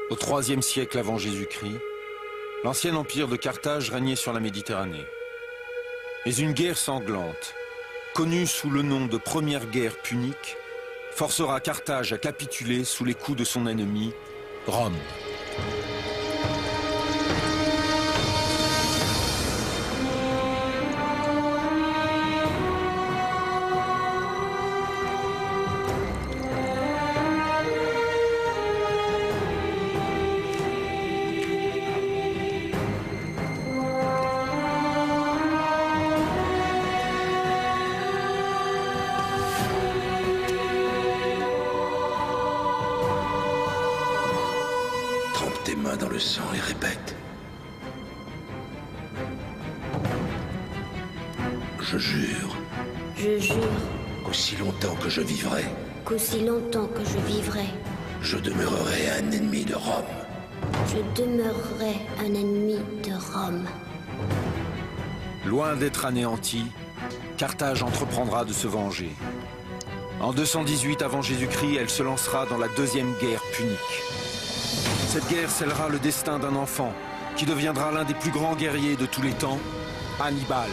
Au IIIe siècle avant Jésus-Christ, l'ancien empire de Carthage régnait sur la Méditerranée. Mais une guerre sanglante, connue sous le nom de Première Guerre punique, forcera Carthage à capituler sous les coups de son ennemi, Rome. Dans le sang et répète. Je jure. Je jure. Qu'aussi longtemps que je vivrai. Qu'aussi longtemps que je vivrai. Je demeurerai un ennemi de Rome. Je demeurerai un ennemi de Rome. Loin d'être anéanti, Carthage entreprendra de se venger. En 218 avant Jésus-Christ, elle se lancera dans la deuxième guerre punique. Cette guerre scellera le destin d'un enfant qui deviendra l'un des plus grands guerriers de tous les temps, Hannibal.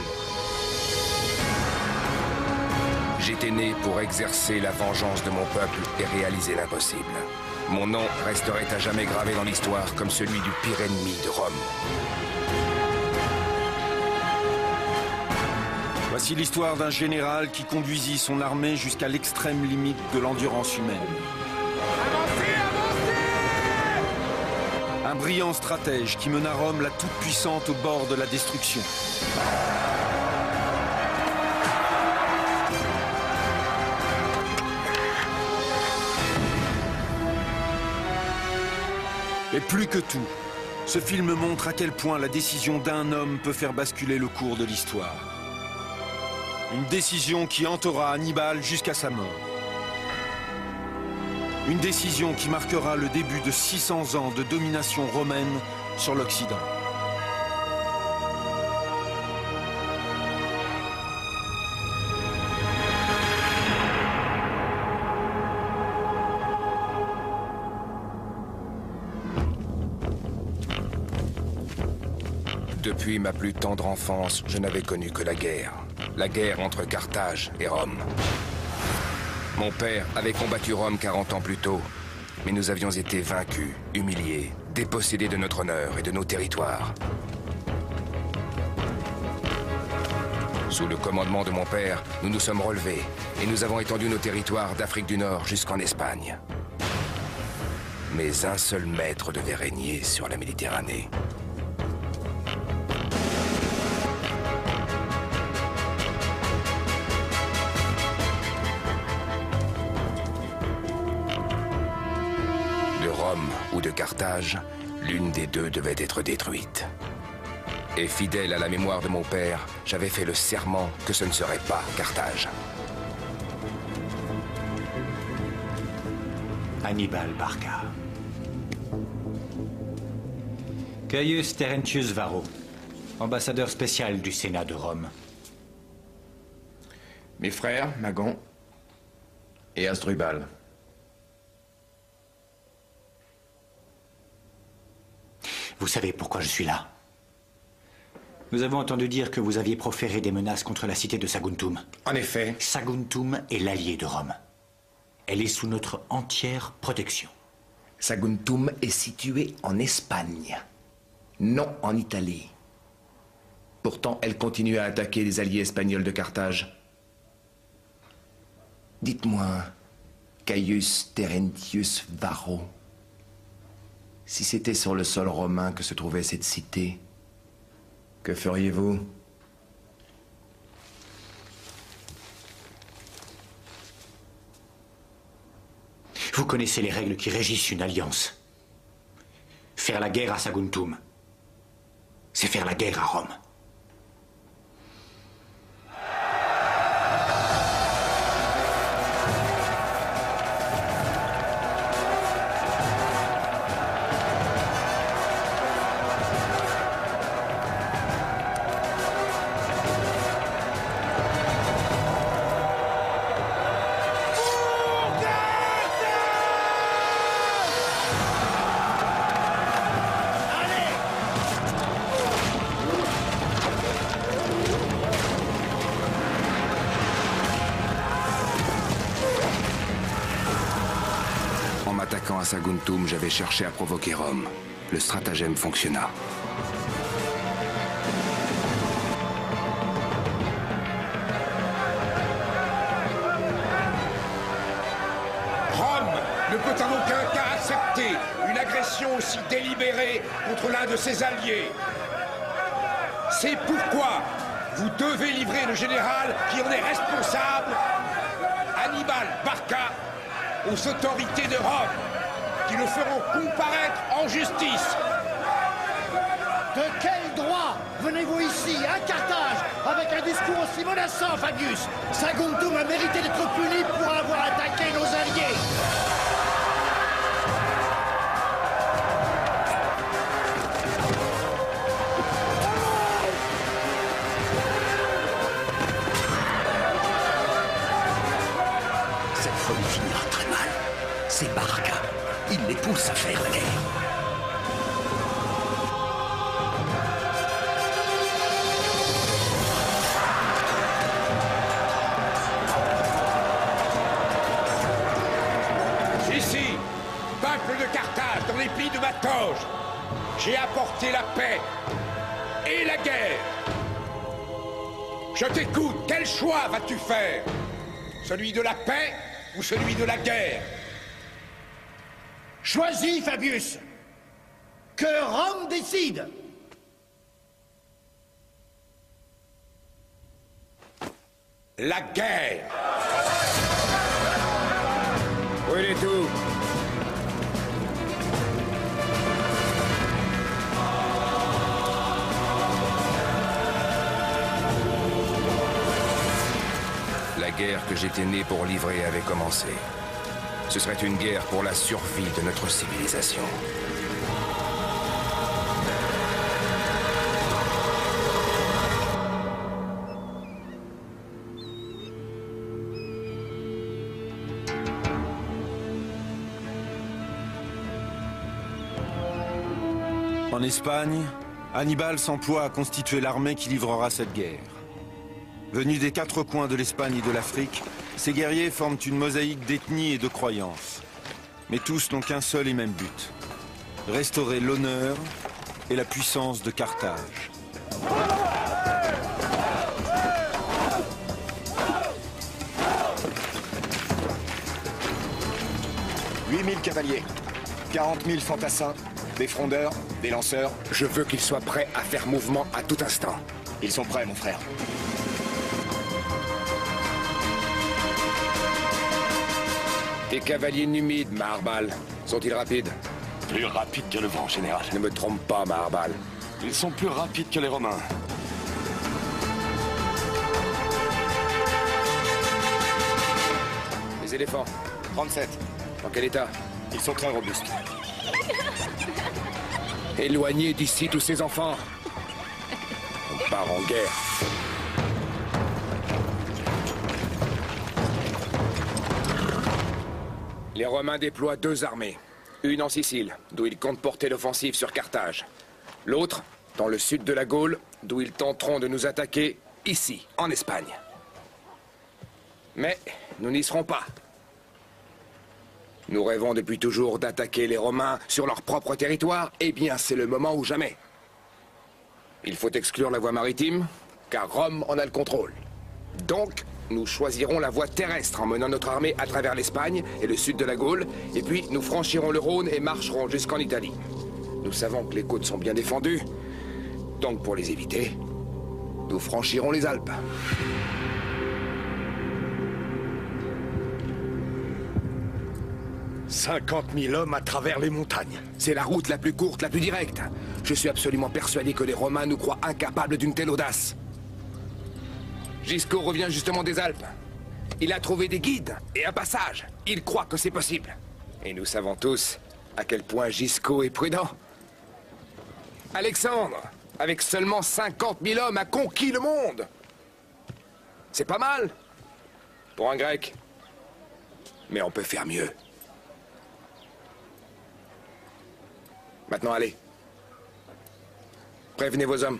J'étais né pour exercer la vengeance de mon peuple et réaliser l'impossible. Mon nom resterait à jamais gravé dans l'histoire comme celui du pire ennemi de Rome. Voici l'histoire d'un général qui conduisit son armée jusqu'à l'extrême limite de l'endurance humaine. Un brillant stratège qui mena Rome la toute-puissante au bord de la destruction. Et plus que tout, ce film montre à quel point la décision d'un homme peut faire basculer le cours de l'histoire. Une décision qui hantera Hannibal jusqu'à sa mort. Une décision qui marquera le début de 600 ans de domination romaine sur l'Occident. Depuis ma plus tendre enfance, je n'avais connu que la guerre. La guerre entre Carthage et Rome. Mon père avait combattu Rome 40 ans plus tôt, mais nous avions été vaincus, humiliés, dépossédés de notre honneur et de nos territoires. Sous le commandement de mon père, nous nous sommes relevés et nous avons étendu nos territoires d'Afrique du Nord jusqu'en Espagne. Mais un seul maître devait régner sur la Méditerranée. Ou de Carthage, l'une des deux devait être détruite. Et fidèle à la mémoire de mon père, j'avais fait le serment que ce ne serait pas Carthage. Hannibal Barca. Gaius Terentius Varro, ambassadeur spécial du Sénat de Rome. Mes frères, Magon et Asdrubal. Vous savez pourquoi je suis là? Nous avons entendu dire que vous aviez proféré des menaces contre la cité de Saguntum. En effet. Saguntum est l'allié de Rome. Elle est sous notre entière protection. Saguntum est située en Espagne, non en Italie. Pourtant, elle continue à attaquer les alliés espagnols de Carthage. Dites-moi, Gaius Terentius Varro, si c'était sur le sol romain que se trouvait cette cité, que feriez-vous? Vous connaissez les règles qui régissent une alliance. Faire la guerre à Saguntum, c'est faire la guerre à Rome. temps à Saguntum, j'avais cherché à provoquer Rome. Le stratagème fonctionna. Rome ne peut en aucun cas accepter une agression aussi délibérée contre l'un de ses alliés. C'est pourquoi vous devez livrer le général qui en est responsable, Hannibal Barca, aux autorités de Rome, qui le feront comparaître en justice. De quel droit venez-vous ici, à Carthage, avec un discours aussi menaçant, Fabius? Saguntum a mérité d'être puni pour avoir attaqué nos alliés. Cette folie finira très mal. C'est Barca. Il les pousse à faire la guerre. Ici, peuple de Carthage, dans les pays de ma toge, j'ai apporté la paix et la guerre. Je t'écoute, quel choix vas-tu faire? Celui de la paix ou celui de la guerre? Choisis, Fabius. Que Rome décide. La guerre. Brûlez tout! La guerre que j'étais né pour livrer avait commencé. Ce serait une guerre pour la survie de notre civilisation. En Espagne, Hannibal s'emploie à constituer l'armée qui livrera cette guerre. Venus des quatre coins de l'Espagne et de l'Afrique, ces guerriers forment une mosaïque d'ethnies et de croyances. Mais tous n'ont qu'un seul et même but: restaurer l'honneur et la puissance de Carthage. 8000 cavaliers, 40 000 fantassins, des frondeurs, des lanceurs. Je veux qu'ils soient prêts à faire mouvement à tout instant. Ils sont prêts, mon frère. Tes cavaliers numides, Maharbal, sont-ils rapides? Plus rapides que le vent, général. Ne me trompe pas, Maharbal. Ils sont plus rapides que les Romains. Les éléphants, 37. dans quel état? Ils sont très robustes. Éloignez d'ici tous ces enfants. On part en guerre. Les Romains déploient deux armées. Une en Sicile, d'où ils comptent porter l'offensive sur Carthage. L'autre, dans le sud de la Gaule, d'où ils tenteront de nous attaquer ici, en Espagne. Mais nous n'y serons pas. Nous rêvons depuis toujours d'attaquer les Romains sur leur propre territoire. Eh bien, c'est le moment ou jamais. Il faut exclure la voie maritime, car Rome en a le contrôle. Donc, nous choisirons la voie terrestre en menant notre armée à travers l'Espagne et le sud de la Gaule, et puis nous franchirons le Rhône et marcherons jusqu'en Italie. Nous savons que les côtes sont bien défendues, donc pour les éviter, nous franchirons les Alpes. « 50 000 hommes à travers les montagnes. C'est la route la plus courte, la plus directe. Je suis absolument persuadé que les Romains nous croient incapables d'une telle audace. Gisco revient justement des Alpes. Il a trouvé des guides et un passage. Il croit que c'est possible. Et nous savons tous à quel point Gisco est prudent. Alexandre, avec seulement 50 000 hommes, a conquis le monde. C'est pas mal pour un Grec. Mais on peut faire mieux. Maintenant, allez. Prévenez vos hommes.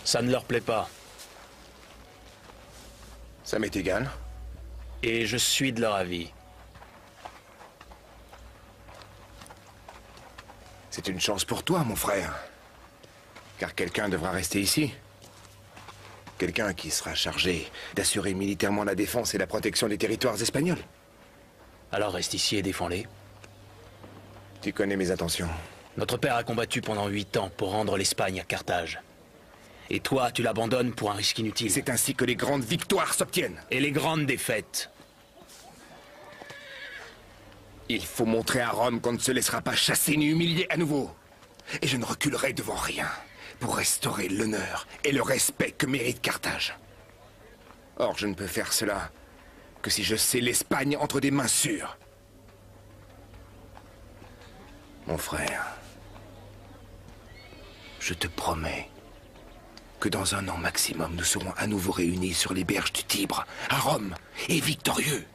Ça ne leur plaît pas. Ça m'est égal. Et je suis de leur avis. C'est une chance pour toi, mon frère. Car quelqu'un devra rester ici. Quelqu'un qui sera chargé d'assurer militairement la défense et la protection des territoires espagnols. Alors reste ici et défends-les. Tu connais mes intentions. Notre père a combattu pendant 8 ans pour rendre l'Espagne à Carthage. Et toi, tu l'abandonnes pour un risque inutile. C'est ainsi que les grandes victoires s'obtiennent. Et les grandes défaites. Il faut montrer à Rome qu'on ne se laissera pas chasser ni humilier à nouveau. Et je ne reculerai devant rien pour restaurer l'honneur et le respect que mérite Carthage. Or, je ne peux faire cela que si je sais l'Espagne entre des mains sûres. Mon frère, je te promets que dans 1 an maximum, nous serons à nouveau réunis sur les berges du Tibre, à Rome, et victorieux.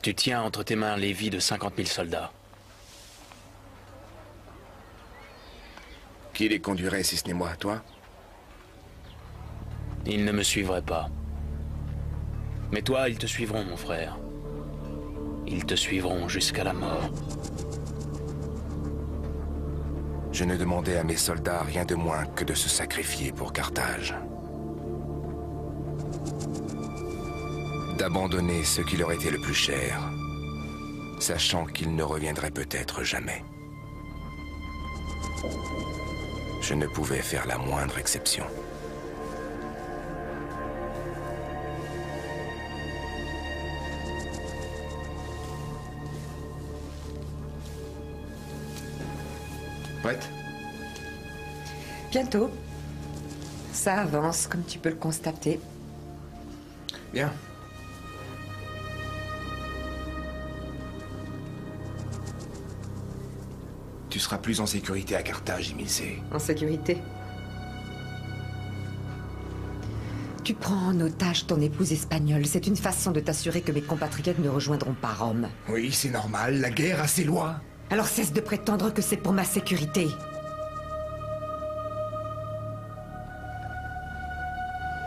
Tu tiens entre tes mains les vies de 50 000 soldats. Qui les conduirait si ce n'est moi, toi? Ils ne me suivraient pas. Mais toi, ils te suivront, mon frère. Ils te suivront jusqu'à la mort. Je ne demandais à mes soldats rien de moins que de se sacrifier pour Carthage. D'abandonner ce qui leur était le plus cher, sachant qu'ils ne reviendraient peut-être jamais. Je ne pouvais faire la moindre exception. Prête? Bientôt. Ça avance, comme tu peux le constater. Bien. Tu seras plus en sécurité à Carthage, Emilce. En sécurité. Tu prends en otage ton épouse espagnole. C'est une façon de t'assurer que mes compatriotes ne rejoindront pas Rome. Oui, c'est normal. La guerre a ses lois. Alors cesse de prétendre que c'est pour ma sécurité.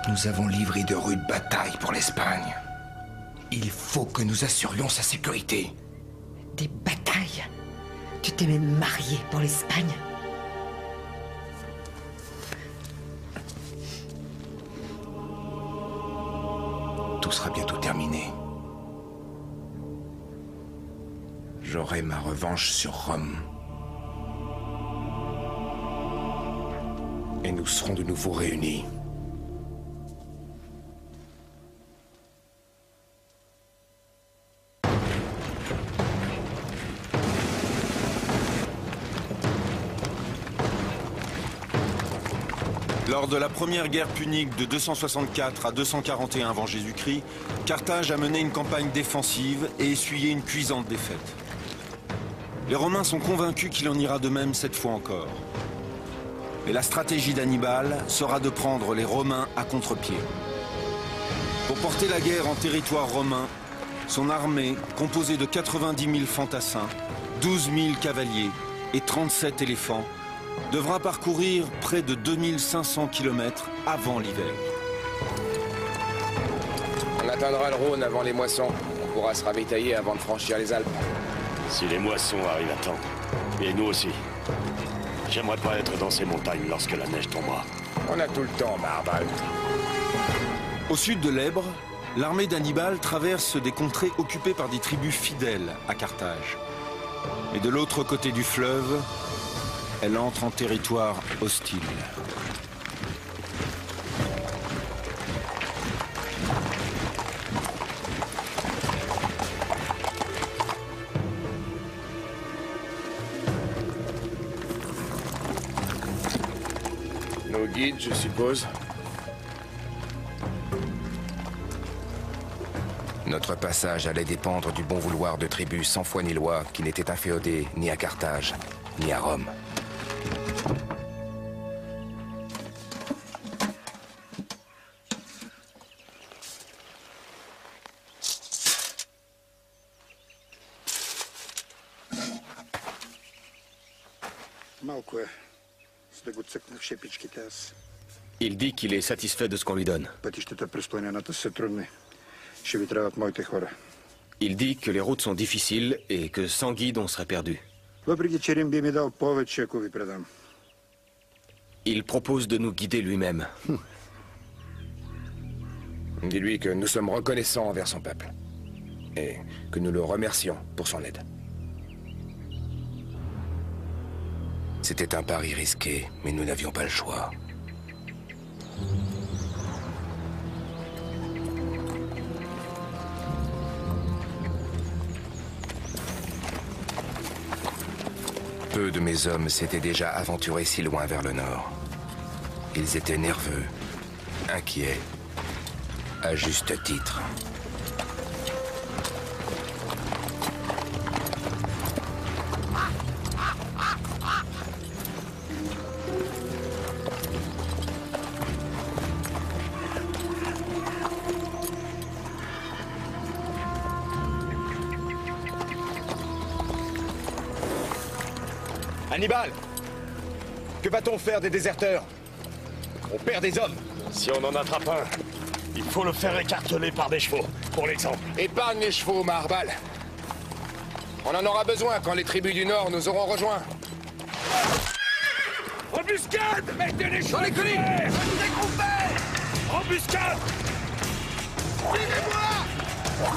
Nous avons livré de rudes batailles pour l'Espagne. Il faut que nous assurions sa sécurité. Des batailles? Tu t'es même marié pour l'Espagne? Tout sera bientôt terminé. J'aurai ma revanche sur Rome. Et nous serons de nouveau réunis. Lors de la première guerre punique de 264 à 241 avant Jésus-Christ, Carthage a mené une campagne défensive et essuyé une cuisante défaite. Les Romains sont convaincus qu'il en ira de même cette fois encore. Et la stratégie d'Hannibal sera de prendre les Romains à contre-pied. Pour porter la guerre en territoire romain, son armée, composée de 90 000 fantassins, 12 000 cavaliers et 37 éléphants, devra parcourir près de 2500 km avant l'hiver. On atteindra le Rhône avant les moissons. On pourra se ravitailler avant de franchir les Alpes. Si les moissons arrivent à temps. Et nous aussi. J'aimerais pas être dans ces montagnes lorsque la neige tombera. On a tout le temps, Barbal. Au sud de l'Èbre, l'armée d'Hannibal traverse des contrées occupées par des tribus fidèles à Carthage. Et de l'autre côté du fleuve, elle entre en territoire hostile. Nos guides, je suppose. Notre passage allait dépendre du bon vouloir de tribus sans foi ni loi qui n'étaient inféodées ni à Carthage, ni à Rome. Малко е. За да го цъкна в шепичките аз. Il dit qu'il est satisfait de ce qu'on lui donne. Il dit que les routes sont difficiles et que sans guide, on serait perdu. Il propose de nous guider lui-même. Dis-lui que nous sommes reconnaissants envers son peuple. Et que nous le remercions pour son aide. C'était un pari risqué, mais nous n'avions pas le choix. Peu de mes hommes s'étaient déjà aventurés si loin vers le nord. Ils étaient nerveux, inquiets, à juste titre. Hannibal! Que va-t-on faire des déserteurs? On perd des hommes. Si on en attrape un, il faut le faire écarteler par des chevaux, pour l'exemple. Épargne les chevaux, Maharbal. On en aura besoin quand les tribus du Nord nous auront rejoints. Embuscade! Mettez les chevaux dans les collines! Découpez! Embuscade! Suivez-moi!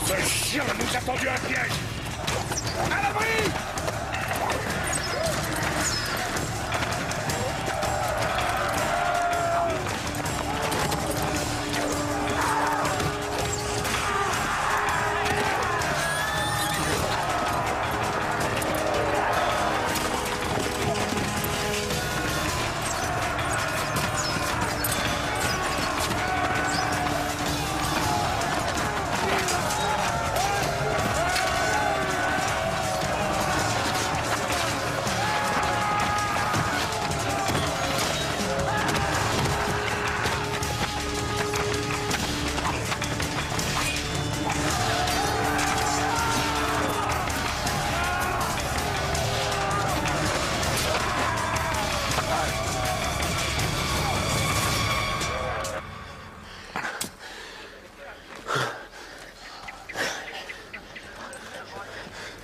Ce chien nous a tendu un piège! À l'abri!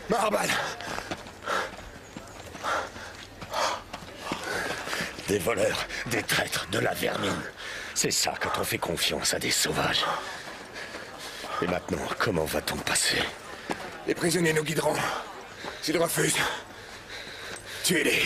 Maharbal! Des voleurs, des traîtres, de la vermine. C'est ça quand on fait confiance à des sauvages. Et maintenant, comment va-t-on passer? Les prisonniers nous guideront. S'ils refusent, tuez-les.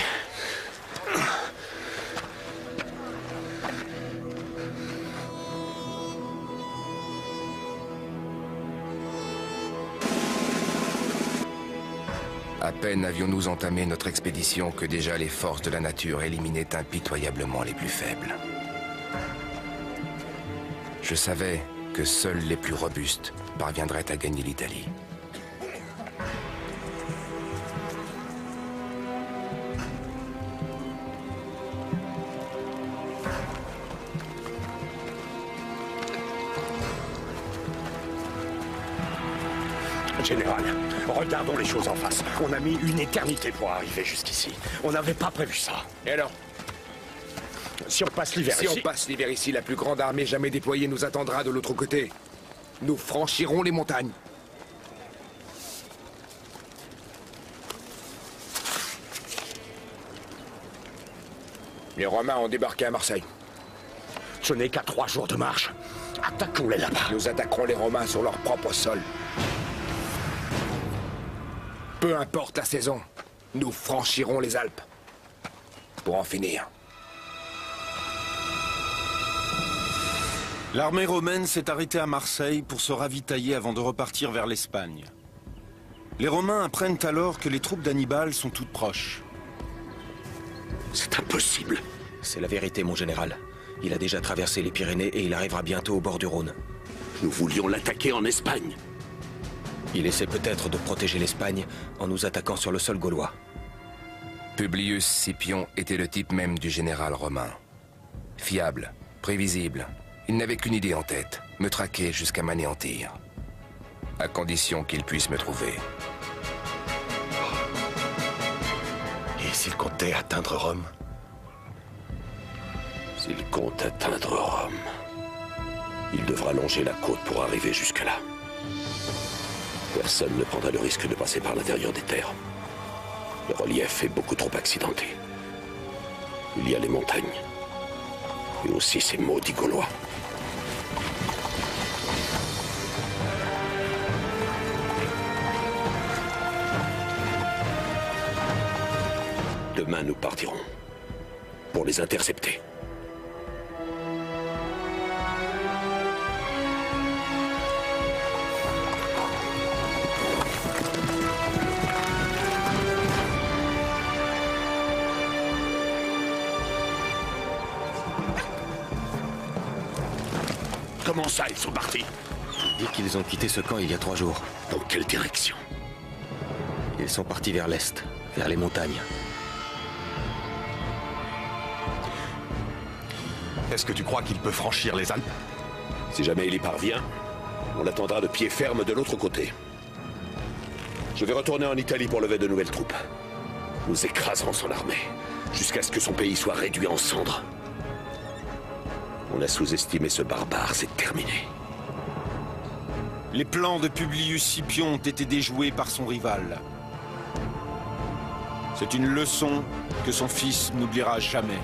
À peine avions-nous entamé notre expédition que déjà les forces de la nature éliminaient impitoyablement les plus faibles. Je savais que seuls les plus robustes parviendraient à gagner l'Italie. Général, regardons les choses en face. On a mis une éternité pour arriver jusqu'ici. On n'avait pas prévu ça. Et alors? Si on passe l'hiver ici... Si on passe l'hiver ici, la plus grande armée jamais déployée nous attendra de l'autre côté. Nous franchirons les montagnes. Les Romains ont débarqué à Marseille. Ce n'est qu'à 3 jours de marche. Attaquons-les là-bas. Nous attaquerons les Romains sur leur propre sol. Peu importe la saison, nous franchirons les Alpes. Pour en finir. L'armée romaine s'est arrêtée à Marseille pour se ravitailler avant de repartir vers l'Espagne. Les Romains apprennent alors que les troupes d'Hannibal sont toutes proches. C'est impossible. C'est la vérité, mon général. Il a déjà traversé les Pyrénées et il arrivera bientôt au bord du Rhône. Nous voulions l'attaquer en Espagne. Il essaie peut-être de protéger l'Espagne en nous attaquant sur le sol gaulois. Publius Scipion était le type même du général romain. Fiable, prévisible, il n'avait qu'une idée en tête, me traquer jusqu'à m'anéantir. À condition qu'il puisse me trouver. Et s'il comptait atteindre Rome? Si S'il compte atteindre Rome, il devra longer la côte pour arriver jusque-là. Personne ne prendra le risque de passer par l'intérieur des terres. Le relief est beaucoup trop accidenté. Il y a les montagnes. Et aussi ces maudits Gaulois. Demain, nous partirons pour les intercepter. Comment ça, ils sont partis? Dit qu'ils ont quitté ce camp il y a 3 jours. Dans quelle direction? Ils sont partis vers l'est, vers les montagnes. Est-ce que tu crois qu'il peut franchir les Alpes? Si jamais il y parvient, on l'attendra de pied ferme de l'autre côté. Je vais retourner en Italie pour lever de nouvelles troupes. Nous écraserons son armée, jusqu'à ce que son pays soit réduit en cendres. On a sous-estimé ce barbare, c'est terminé. Les plans de Publius Scipion ont été déjoués par son rival. C'est une leçon que son fils n'oubliera jamais.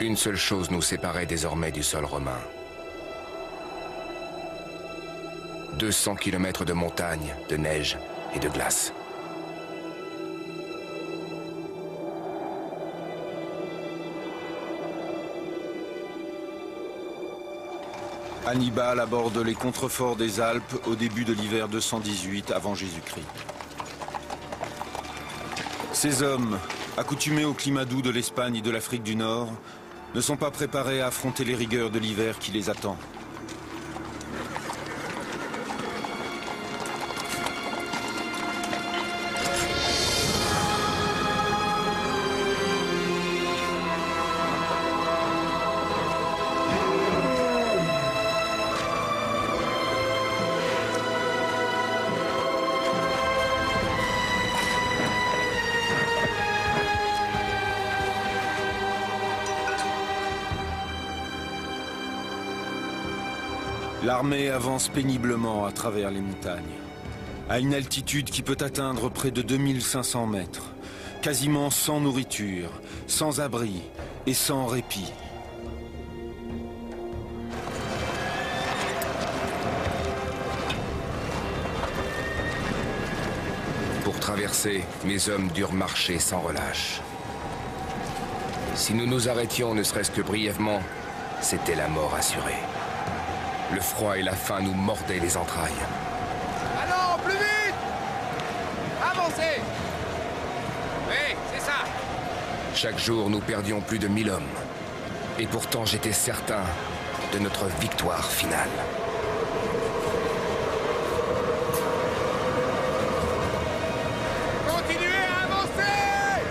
Une seule chose nous séparait désormais du sol romain. 200 kilomètres de montagnes, de neige et de glace. Hannibal aborde les contreforts des Alpes au début de l'hiver 218 avant Jésus-Christ. Ces hommes, accoutumés au climat doux de l'Espagne et de l'Afrique du Nord, ne sont pas préparés à affronter les rigueurs de l'hiver qui les attend. L'armée avance péniblement à travers les montagnes, à une altitude qui peut atteindre près de 2500 mètres, quasiment sans nourriture, sans abri et sans répit. Pour traverser, mes hommes durent marcher sans relâche. Si nous nous arrêtions ne serait-ce que brièvement, c'était la mort assurée. Le froid et la faim nous mordaient les entrailles. Allons, plus vite! Avancez! Oui, c'est ça! Chaque jour, nous perdions plus de 1000 hommes. Et pourtant, j'étais certain de notre victoire finale. Continuez à avancer!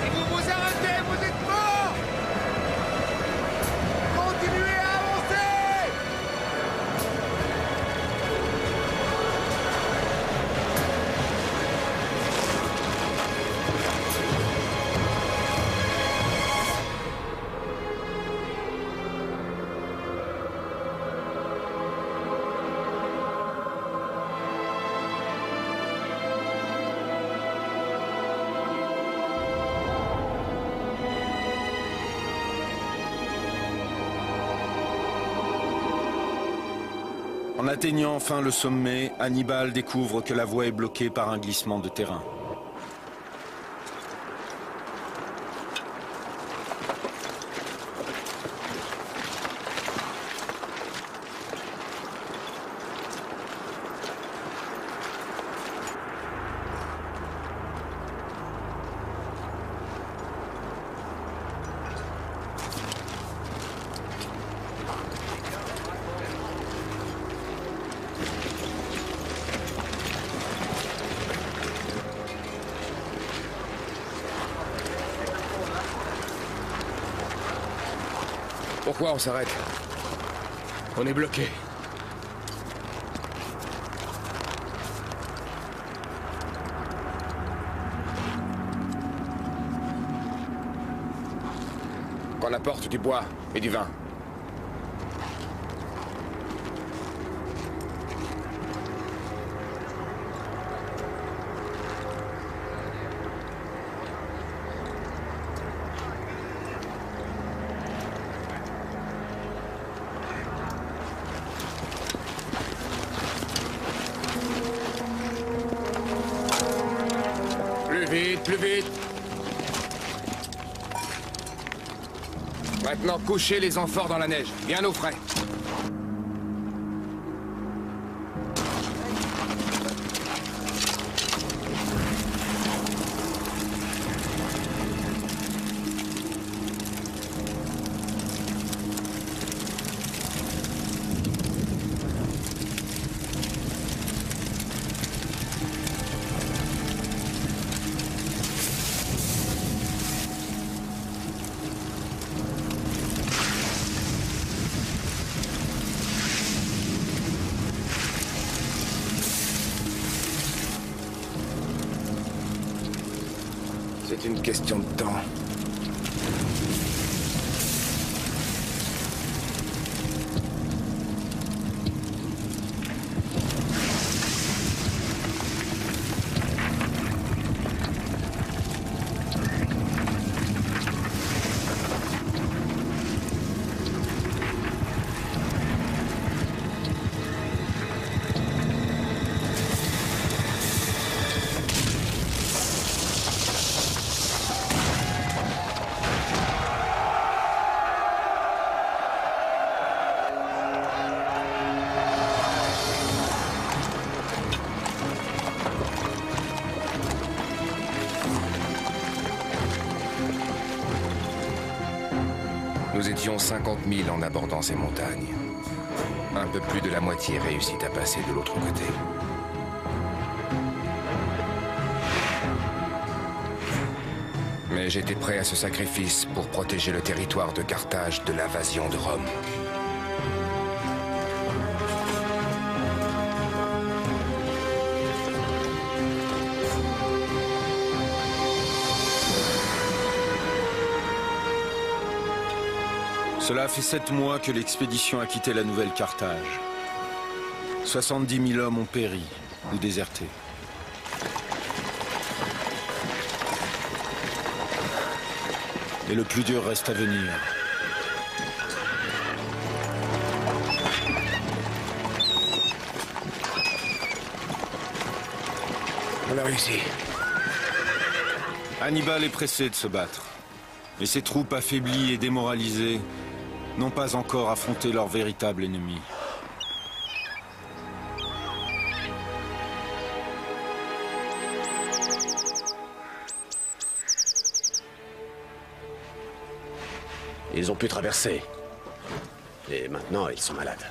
Si vous vous arrêtez, vous êtes morts! Continuez à avancer! En atteignant enfin le sommet, Hannibal découvre que la voie est bloquée par un glissement de terrain. Pourquoi on s'arrête? On est bloqué. Qu'on apporte du bois et du vin. Plus vite! Maintenant, couchez les amphores dans la neige, bien au frais. C'est une question de temps. Nous étions 50 000 en abordant ces montagnes. Un peu plus de la moitié réussit à passer de l'autre côté. Mais j'étais prêt à ce sacrifice pour protéger le territoire de Carthage de l'invasion de Rome. Cela fait 7 mois que l'expédition a quitté la nouvelle Carthage. 70 000 hommes ont péri ou déserté. Et le plus dur reste à venir. On a réussi. Hannibal est pressé de se battre. Mais ses troupes affaiblies et démoralisées n'ont pas encore affronté leur véritable ennemi. Ils ont pu traverser. Et maintenant, ils sont malades.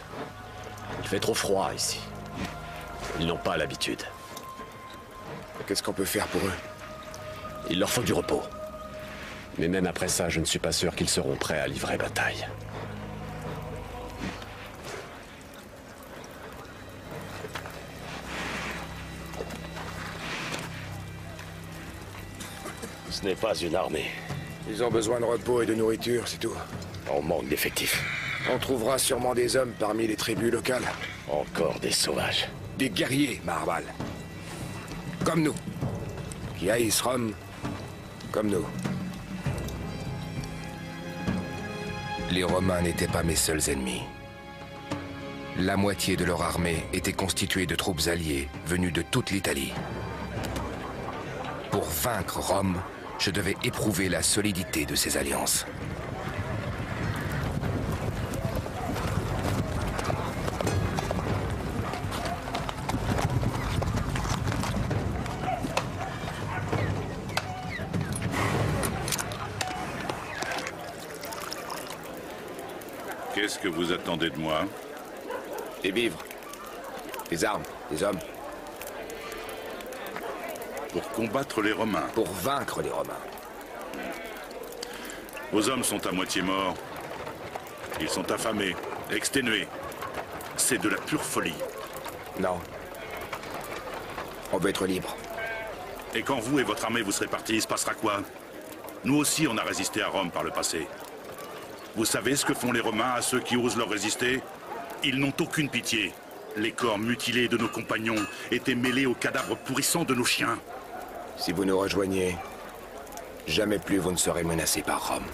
Il fait trop froid ici. Ils n'ont pas l'habitude. Qu'est-ce qu'on peut faire pour eux? Il leur faut du repos. Mais même après ça, je ne suis pas sûr qu'ils seront prêts à livrer bataille. Ce n'est pas une armée. Ils ont besoin de repos et de nourriture, c'est tout. On manque d'effectifs. On trouvera sûrement des hommes parmi les tribus locales. Encore des sauvages. Des guerriers, Maharbal. Comme nous. Qui haïssent Rome, comme nous. Les Romains n'étaient pas mes seuls ennemis. La moitié de leur armée était constituée de troupes alliées venues de toute l'Italie. Pour vaincre Rome, je devais éprouver la solidité de ces alliances. Qu'est-ce que vous attendez de moi? Des vivres, des armes, des hommes. Pour combattre les Romains. Pour vaincre les Romains. Vos hommes sont à moitié morts. Ils sont affamés, exténués. C'est de la pure folie. Non. On veut être libre. Et quand vous et votre armée vous serez partis, il se passera quoi? Nous aussi, on a résisté à Rome par le passé. Vous savez ce que font les Romains à ceux qui osent leur résister? Ils n'ont aucune pitié. Les corps mutilés de nos compagnons étaient mêlés aux cadavres pourrissants de nos chiens. Si vous nous rejoignez, jamais plus vous ne serez menacés par Rome.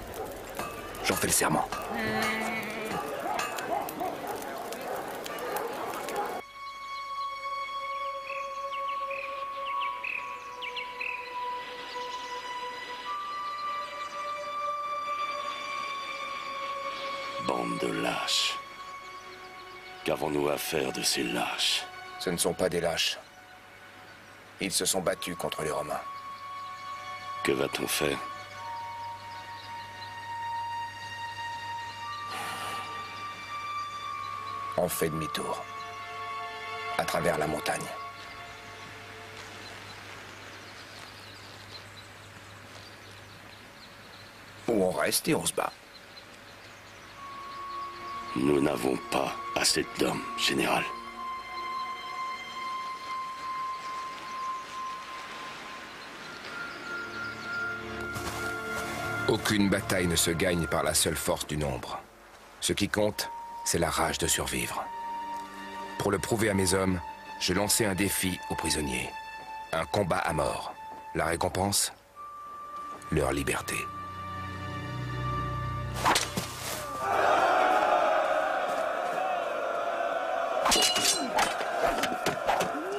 J'en fais le serment. Bande de lâches. Qu'avons-nous à faire de ces lâches? Ce ne sont pas des lâches. Ils se sont battus contre les Romains. Que va-t-on faire? On fait demi-tour. À travers la montagne. Ou on reste et on se bat. Nous n'avons pas assez d'hommes, général. Aucune bataille ne se gagne par la seule force du nombre. Ce qui compte, c'est la rage de survivre. Pour le prouver à mes hommes, je lançais un défi aux prisonniers. Un combat à mort. La récompense? Leur liberté.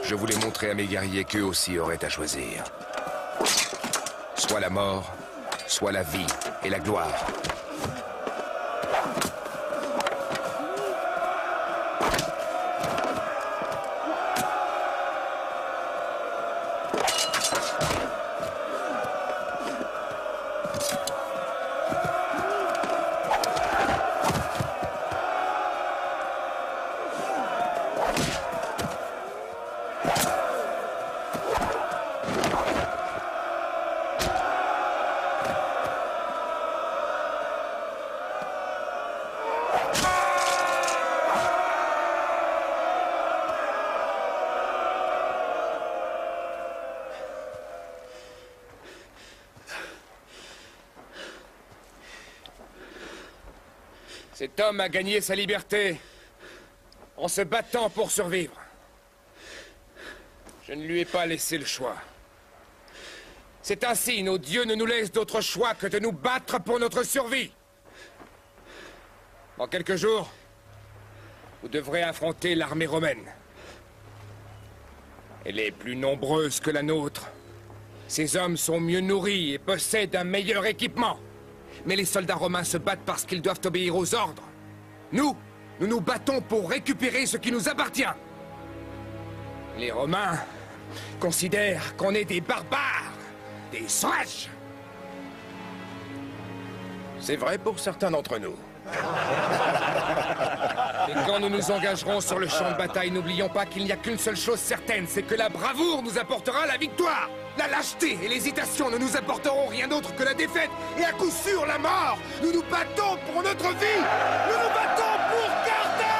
Je voulais montrer à mes guerriers qu'eux aussi auraient à choisir. Soit la mort, soit la vie et la gloire. Cet homme a gagné sa liberté en se battant pour survivre. Je ne lui ai pas laissé le choix. C'est ainsi, nos dieux ne nous laissent d'autre choix que de nous battre pour notre survie. Dans quelques jours, vous devrez affronter l'armée romaine. Elle est plus nombreuse que la nôtre. Ces hommes sont mieux nourris et possèdent un meilleur équipement. Mais les soldats romains se battent parce qu'ils doivent obéir aux ordres. Nous nous battons pour récupérer ce qui nous appartient. Les Romains considèrent qu'on est des barbares, des sauvages. C'est vrai pour certains d'entre nous. Et quand nous nous engagerons sur le champ de bataille, n'oublions pas qu'il n'y a qu'une seule chose certaine, c'est que la bravoure nous apportera la victoire. La lâcheté et l'hésitation ne nous apporteront rien d'autre que la défaite et à coup sûr la mort. Nous nous battons pour notre vie. Nous nous battons pour Carthage.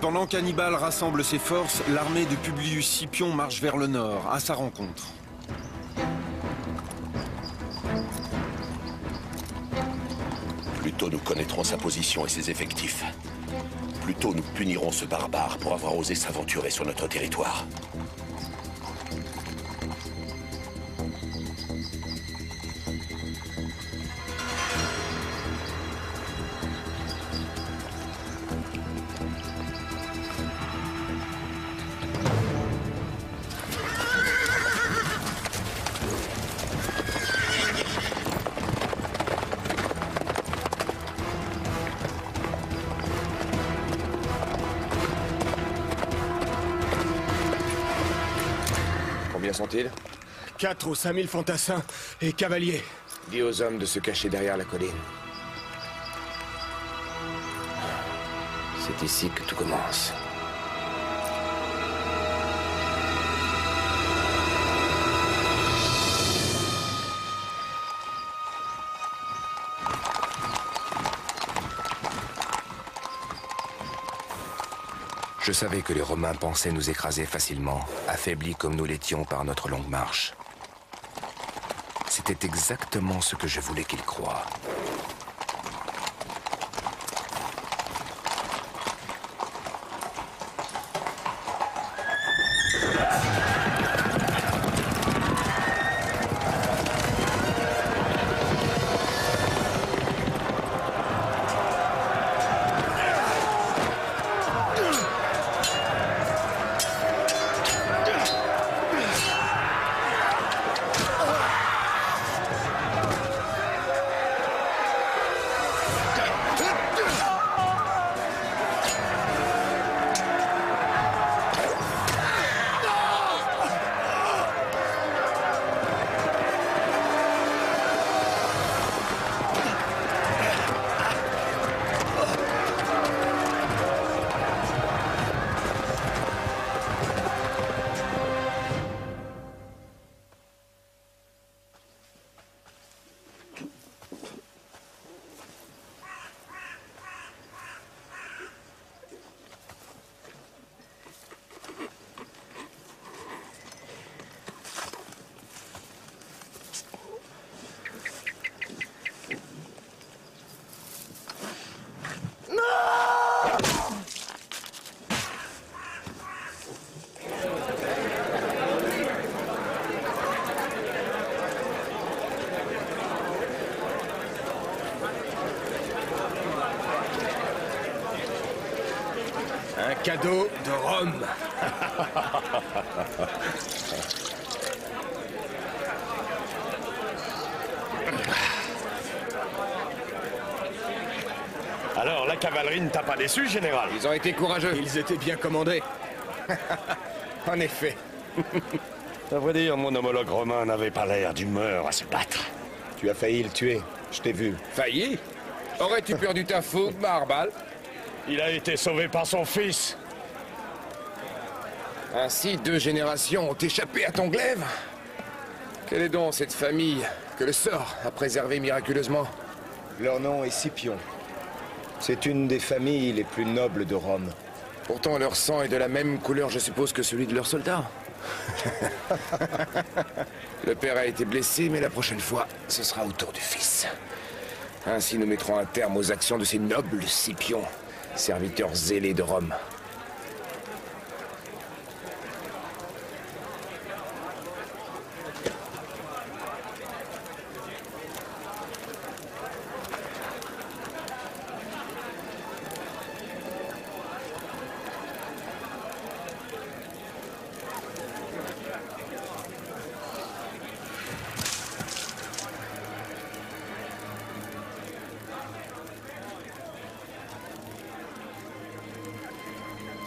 Pendant qu'Hannibal rassemble ses forces, l'armée de Publius Scipion marche vers le nord, à sa rencontre. Plus tôt nous connaîtrons sa position et ses effectifs, plus tôt nous punirons ce barbare pour avoir osé s'aventurer sur notre territoire. Combien sont-ils? 4 ou 5 000 fantassins et cavaliers. Dis aux hommes de se cacher derrière la colline. C'est ici que tout commence. Je savais que les Romains pensaient nous écraser facilement, affaiblis comme nous l'étions par notre longue marche. C'était exactement ce que je voulais qu'ils croient. Un cadeau de Rome. Alors, la cavalerie ne t'a pas déçu, général? Ils ont été courageux. Ils étaient bien commandés. En effet. À vrai dire, mon homologue romain n'avait pas l'air d'humeur à se battre. Tu as failli le tuer, je t'ai vu. Failli? Aurais-tu perdu ta fougue, Barbal? Il a été sauvé par son fils. Ainsi, 2 générations ont échappé à ton glaive? Quelle est donc cette famille que le sort a préservée miraculeusement? Leur nom est Scipion. C'est une des familles les plus nobles de Rome. Pourtant, leur sang est de la même couleur, je suppose, que celui de leurs soldats. Le père a été blessé, mais la prochaine fois, ce sera au tour du fils. Ainsi, nous mettrons un terme aux actions de ces nobles Scipions, serviteurs zélés de Rome.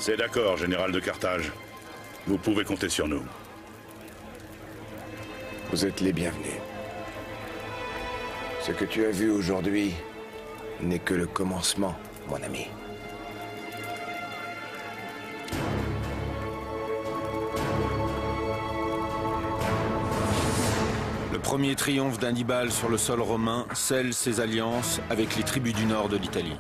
C'est d'accord, général de Carthage. Vous pouvez compter sur nous. Vous êtes les bienvenus. Ce que tu as vu aujourd'hui n'est que le commencement, mon ami. Le premier triomphe d'Hannibal sur le sol romain scelle ses alliances avec les tribus du nord de l'Italie.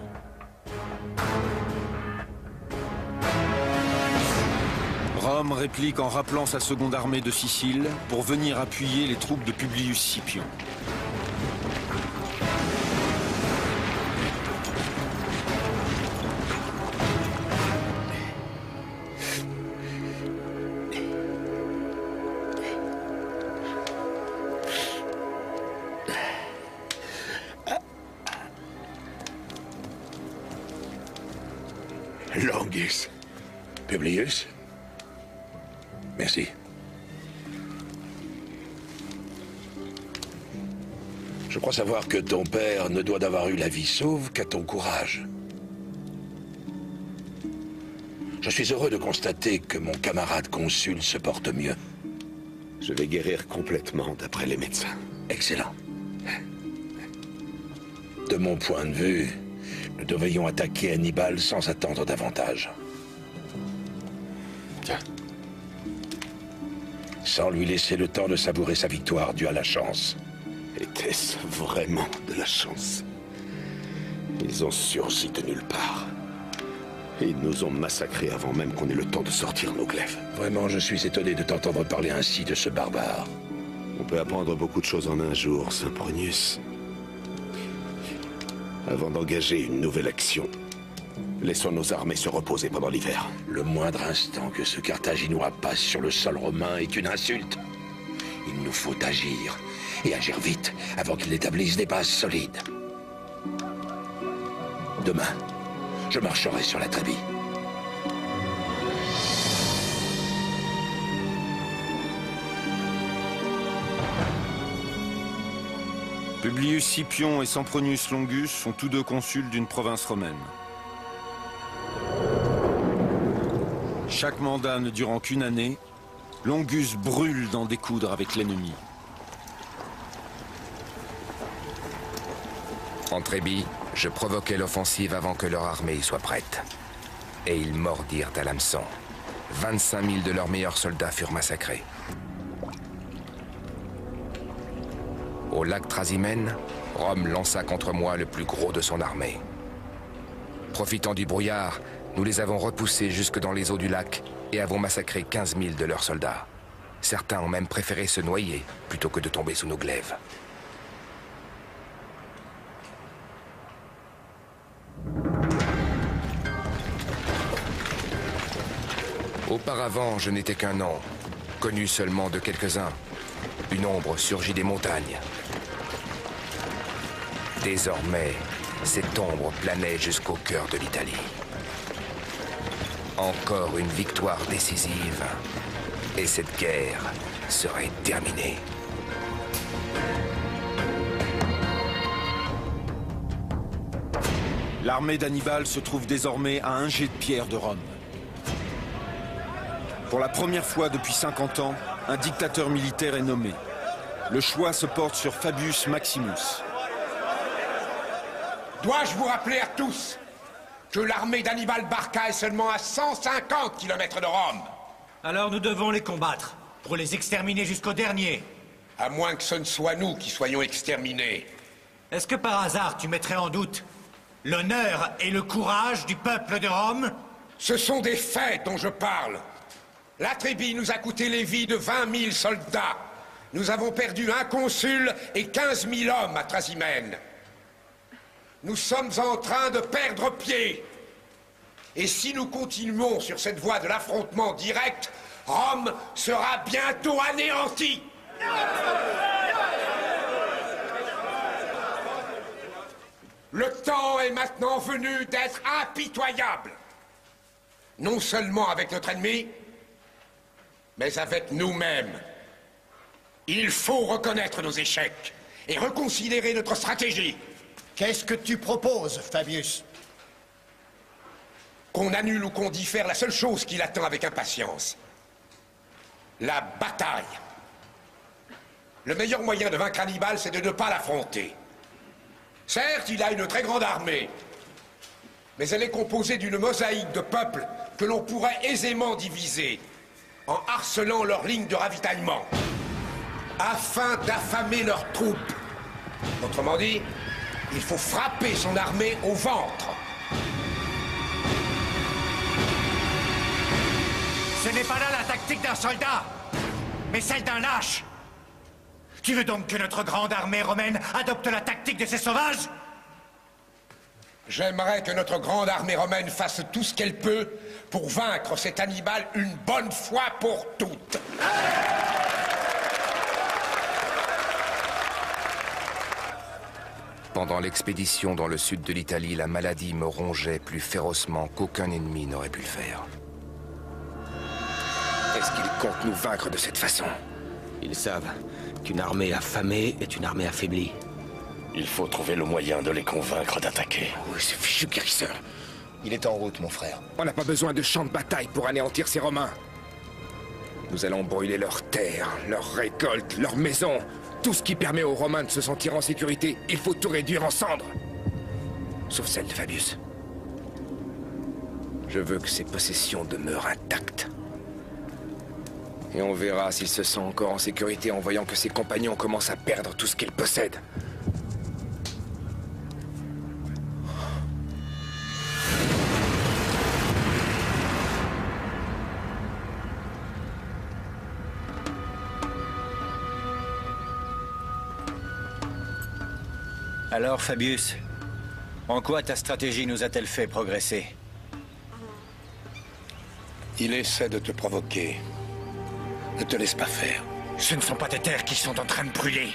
Rome réplique en rappelant sa seconde armée de Sicile pour venir appuyer les troupes de Publius Scipion. Longus. Publius? Merci. Je crois savoir que ton père ne doit d'avoir eu la vie sauve qu'à ton courage. Je suis heureux de constater que mon camarade consul se porte mieux. Je vais guérir complètement, d'après les médecins. Excellent. De mon point de vue, nous devrions attaquer Hannibal sans attendre davantage. Tiens. Sans lui laisser le temps de savourer sa victoire due à la chance. Était-ce vraiment de la chance? Ils ont surgi de nulle part. Et ils nous ont massacrés avant même qu'on ait le temps de sortir nos glaives. Vraiment, je suis étonné de t'entendre parler ainsi de ce barbare. On peut apprendre beaucoup de choses en un jour, Sempronius. Avant d'engager une nouvelle action, laissons nos armées se reposer pendant l'hiver. Le moindre instant que ce Carthaginois passe sur le sol romain est une insulte. Il nous faut agir, et agir vite, avant qu'il n'établisse des bases solides. Demain, je marcherai sur la Trébie. Publius Scipion et Sempronius Longus sont tous deux consuls d'une province romaine. Chaque mandat ne durant qu'une année, Longus brûle d'en découdre avec l'ennemi. En Trébie, je provoquai l'offensive avant que leur armée soit prête. Et ils mordirent à l'hameçon. 25 000 de leurs meilleurs soldats furent massacrés. Au lac Trasimène, Rome lança contre moi le plus gros de son armée. Profitant du brouillard, nous les avons repoussés jusque dans les eaux du lac et avons massacré 15 000 de leurs soldats. Certains ont même préféré se noyer plutôt que de tomber sous nos glaives. Auparavant, je n'étais qu'un nom, connu seulement de quelques-uns. Une ombre surgit des montagnes. Désormais, cette ombre planait jusqu'au cœur de l'Italie. Encore une victoire décisive, et cette guerre serait terminée. L'armée d'Hannibal se trouve désormais à un jet de pierre de Rome. Pour la première fois depuis 50 ans, un dictateur militaire est nommé. Le choix se porte sur Fabius Maximus. Dois-je vous rappeler à tous que l'armée d'Hannibal Barca est seulement à 150 km de Rome? Alors nous devons les combattre, pour les exterminer jusqu'au dernier. À moins que ce ne soit nous qui soyons exterminés. Est-ce que par hasard tu mettrais en doute l'honneur et le courage du peuple de Rome? Ce sont des faits dont je parle. La Trébie nous a coûté les vies de 20 000 soldats. Nous avons perdu un consul et 15 000 hommes à Trasimène. Nous sommes en train de perdre pied. Et si nous continuons sur cette voie de l'affrontement direct, Rome sera bientôt anéantie. Le temps est maintenant venu d'être impitoyable. Non seulement avec notre ennemi, mais avec nous-mêmes. Il faut reconnaître nos échecs et reconsidérer notre stratégie. Qu'est-ce que tu proposes, Fabius? Qu'on annule ou qu'on diffère la seule chose qui l'attend avec impatience. La bataille. Le meilleur moyen de vaincre Hannibal, c'est de ne pas l'affronter. Certes, il a une très grande armée, mais elle est composée d'une mosaïque de peuples que l'on pourrait aisément diviser en harcelant leurs lignes de ravitaillement, afin d'affamer leurs troupes. Autrement dit, il faut frapper son armée au ventre. Ce n'est pas là la tactique d'un soldat, mais celle d'un lâche. Tu veux donc que notre grande armée romaine adopte la tactique de ces sauvages? J'aimerais que notre grande armée romaine fasse tout ce qu'elle peut pour vaincre cet Hannibal une bonne fois pour toutes. Pendant l'expédition dans le sud de l'Italie, la maladie me rongeait plus férocement qu'aucun ennemi n'aurait pu le faire. Est-ce qu'ils comptent nous vaincre de cette façon? Ils savent qu'une armée affamée est une armée affaiblie. Il faut trouver le moyen de les convaincre d'attaquer. Oui, ce fichu guérisseur. Il est en route, mon frère. On n'a pas besoin de champs de bataille pour anéantir ces Romains. Nous allons brûler leurs terres, leurs récoltes, leurs maisons. Tout ce qui permet aux Romains de se sentir en sécurité, il faut tout réduire en cendres. Sauf celle de Fabius. Je veux que ses possessions demeurent intactes. Et on verra s'il se sent encore en sécurité en voyant que ses compagnons commencent à perdre tout ce qu'ils possèdent. Alors, Fabius, en quoi ta stratégie nous a-t-elle fait progresser? Il essaie de te provoquer. Ne te laisse pas faire. Ce ne sont pas tes terres qui sont en train de brûler.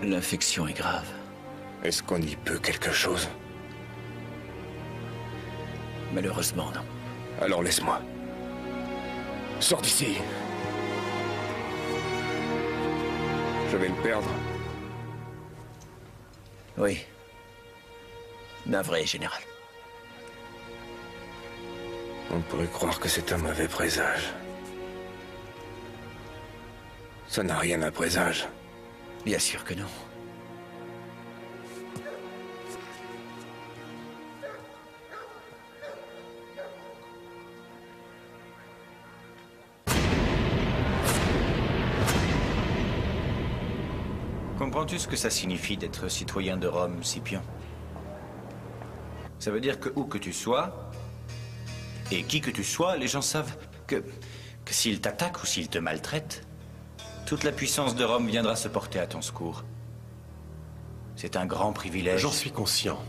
L'infection est grave. Est-ce qu'on y peut quelque chose? Malheureusement, non. Alors laisse-moi. Sors d'ici. Je vais le perdre. Oui. Navré, général. On pourrait croire que c'est un mauvais présage. Ça n'a rien d'un présage. Bien sûr que non. Comprends-tu ce que ça signifie d'être citoyen de Rome, Scipion? Ça veut dire que où que tu sois, et qui que tu sois, les gens savent que s'ils t'attaquent ou s'ils te maltraitent, toute la puissance de Rome viendra se porter à ton secours. C'est un grand privilège. J'en suis conscient.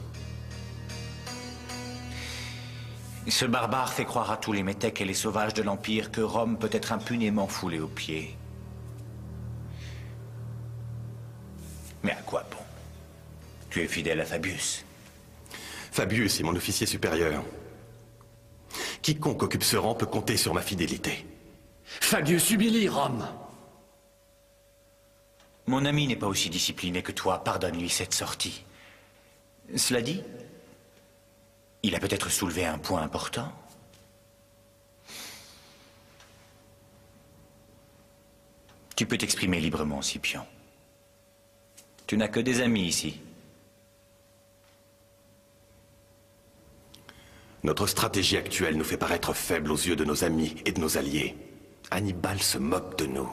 Ce barbare fait croire à tous les métèques et les sauvages de l'Empire que Rome peut être impunément foulée aux pieds. Mais à quoi bon? Tu es fidèle à Fabius. Fabius est mon officier supérieur. Quiconque occupe ce rang peut compter sur ma fidélité. Fabius humilie Rome. Mon ami n'est pas aussi discipliné que toi. Pardonne-lui cette sortie. Cela dit, il a peut-être soulevé un point important. Tu peux t'exprimer librement, Scipion. Tu n'as que des amis ici. Notre stratégie actuelle nous fait paraître faibles aux yeux de nos amis et de nos alliés. Hannibal se moque de nous.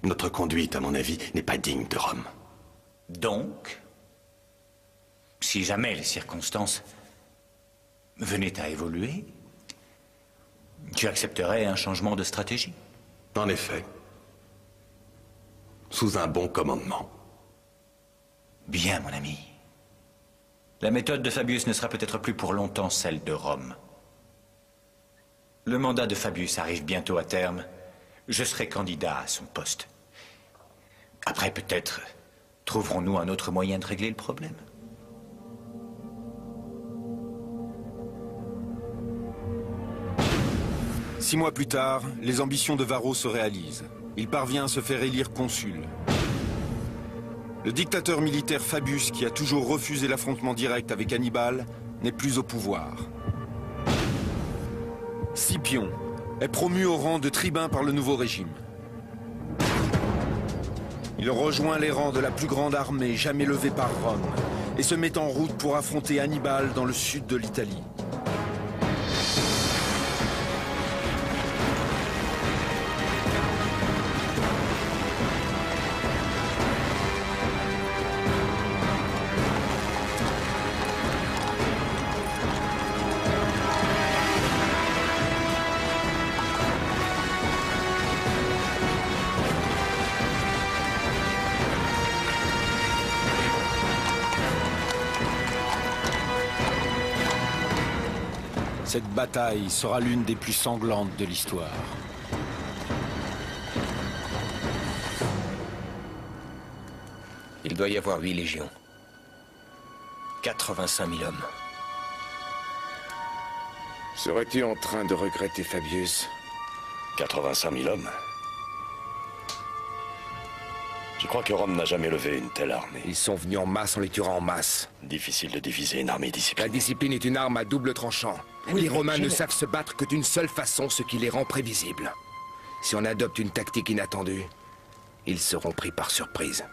Notre conduite, à mon avis, n'est pas digne de Rome. Donc, si jamais les circonstances venaient à évoluer, tu accepterais un changement de stratégie? En effet. Sous un bon commandement. Bien, mon ami. La méthode de Fabius ne sera peut-être plus pour longtemps celle de Rome. Le mandat de Fabius arrive bientôt à terme. Je serai candidat à son poste. Après, peut-être, trouverons-nous un autre moyen de régler le problème. Six mois plus tard, les ambitions de Varro se réalisent. Il parvient à se faire élire consul. Le dictateur militaire Fabius, qui a toujours refusé l'affrontement direct avec Hannibal, n'est plus au pouvoir. Scipion est promu au rang de tribun par le nouveau régime. Il rejoint les rangs de la plus grande armée jamais levée par Rome et se met en route pour affronter Hannibal dans le sud de l'Italie. Cette bataille sera l'une des plus sanglantes de l'histoire. Il doit y avoir 8 légions. 85 000 hommes. Serais-tu en train de regretter Fabius? 85 000 hommes. Je crois que Rome n'a jamais levé une telle armée. Ils sont venus en masse, on les tuera en masse. Difficile de diviser une armée disciplinée. La discipline est une arme à double tranchant. Les Romains ne savent se battre que d'une seule façon, ce qui les rend prévisibles. Si on adopte une tactique inattendue, ils seront pris par surprise.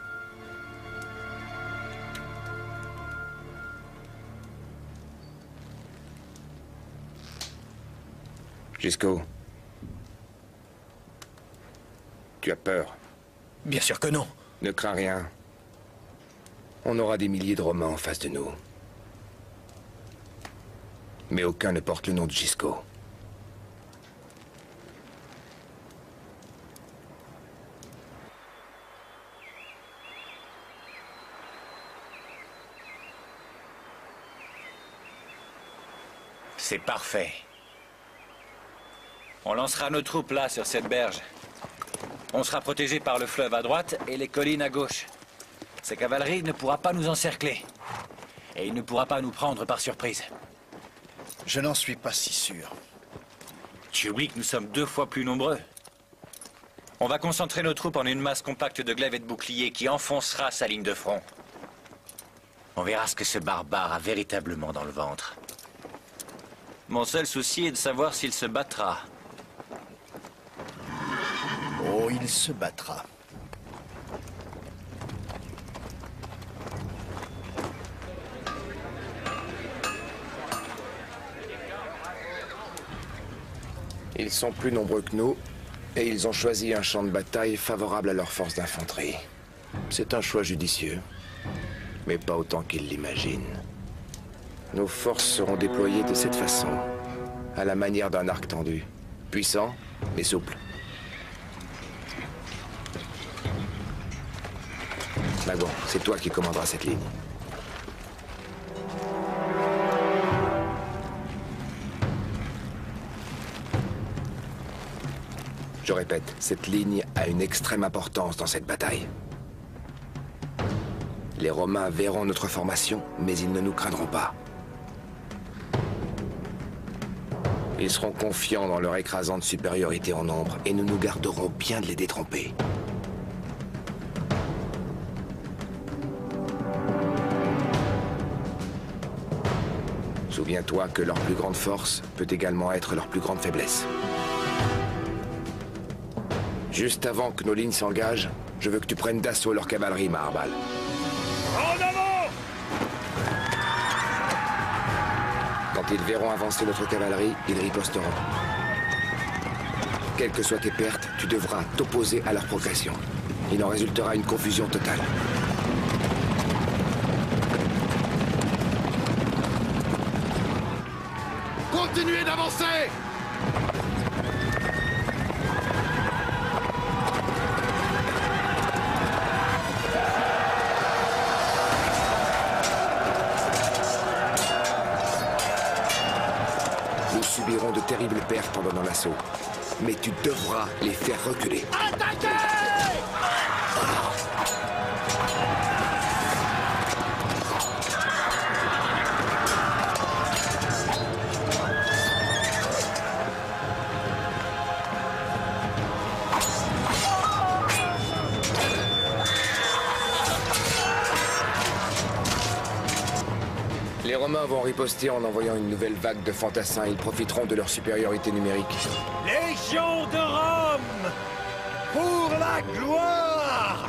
Gisco, tu as peur? Bien sûr que non. Ne crains rien. On aura des milliers de Romains en face de nous. Mais aucun ne porte le nom de Gisco. C'est parfait. On lancera nos troupes là, sur cette berge. On sera protégé par le fleuve à droite et les collines à gauche. Sa cavalerie ne pourra pas nous encercler. Et il ne pourra pas nous prendre par surprise. Je n'en suis pas si sûr. Tu oublies que nous sommes 2 fois plus nombreux. On va concentrer nos troupes en une masse compacte de glaives et de boucliers qui enfoncera sa ligne de front. On verra ce que ce barbare a véritablement dans le ventre. Mon seul souci est de savoir s'il se battra. Oh, il se battra. Ils sont plus nombreux que nous, et ils ont choisi un champ de bataille favorable à leur force d'infanterie. C'est un choix judicieux, mais pas autant qu'ils l'imaginent. Nos forces seront déployées de cette façon, à la manière d'un arc tendu. Puissant, mais souple. Magon, c'est toi qui commanderas cette ligne. Je répète, cette ligne a une extrême importance dans cette bataille. Les Romains verront notre formation, mais ils ne nous craindront pas. Ils seront confiants dans leur écrasante supériorité en nombre, et nous nous garderons bien de les détromper. Souviens-toi que leur plus grande force peut également être leur plus grande faiblesse. Juste avant que nos lignes s'engagent, je veux que tu prennes d'assaut leur cavalerie, Maharbal. En avant! Quand ils verront avancer notre cavalerie, ils riposteront. Quelles que soient tes pertes, tu devras t'opposer à leur progression. Il en résultera une confusion totale. Continuez d'avancer! Nous subirons de terribles pertes pendant l'assaut. Mais tu devras les faire reculer. Attaquez! Les Romains vont riposter en envoyant une nouvelle vague de fantassins. Ils profiteront de leur supériorité numérique. Légion de Rome! Pour la gloire!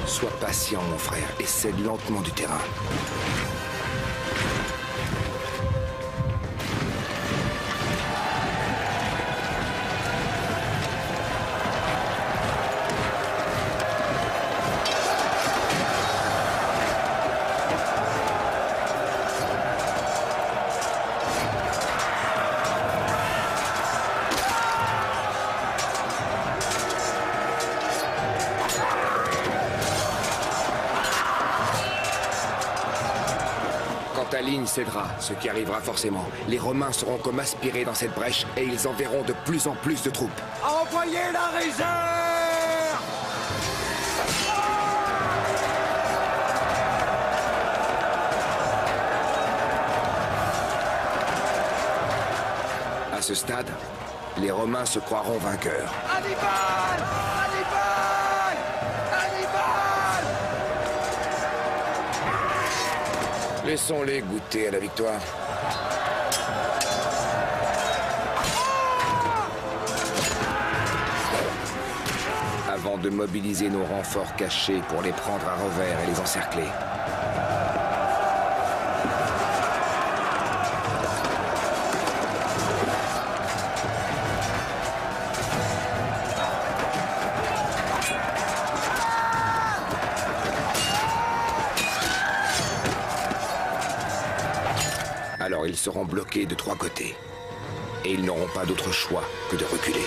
Sois patient, mon frère, et cède lentement du terrain. Ta ligne cédera, ce qui arrivera forcément. Les Romains seront comme aspirés dans cette brèche et ils enverront de plus en plus de troupes. Envoyez la réserve! À ce stade, les Romains se croiront vainqueurs. Hannibal! Hannibal! Hannibal! Laissons-les goûter à la victoire. Avant de mobiliser nos renforts cachés pour les prendre à revers et les encercler. Alors ils seront bloqués de 3 côtés. Et ils n'auront pas d'autre choix que de reculer.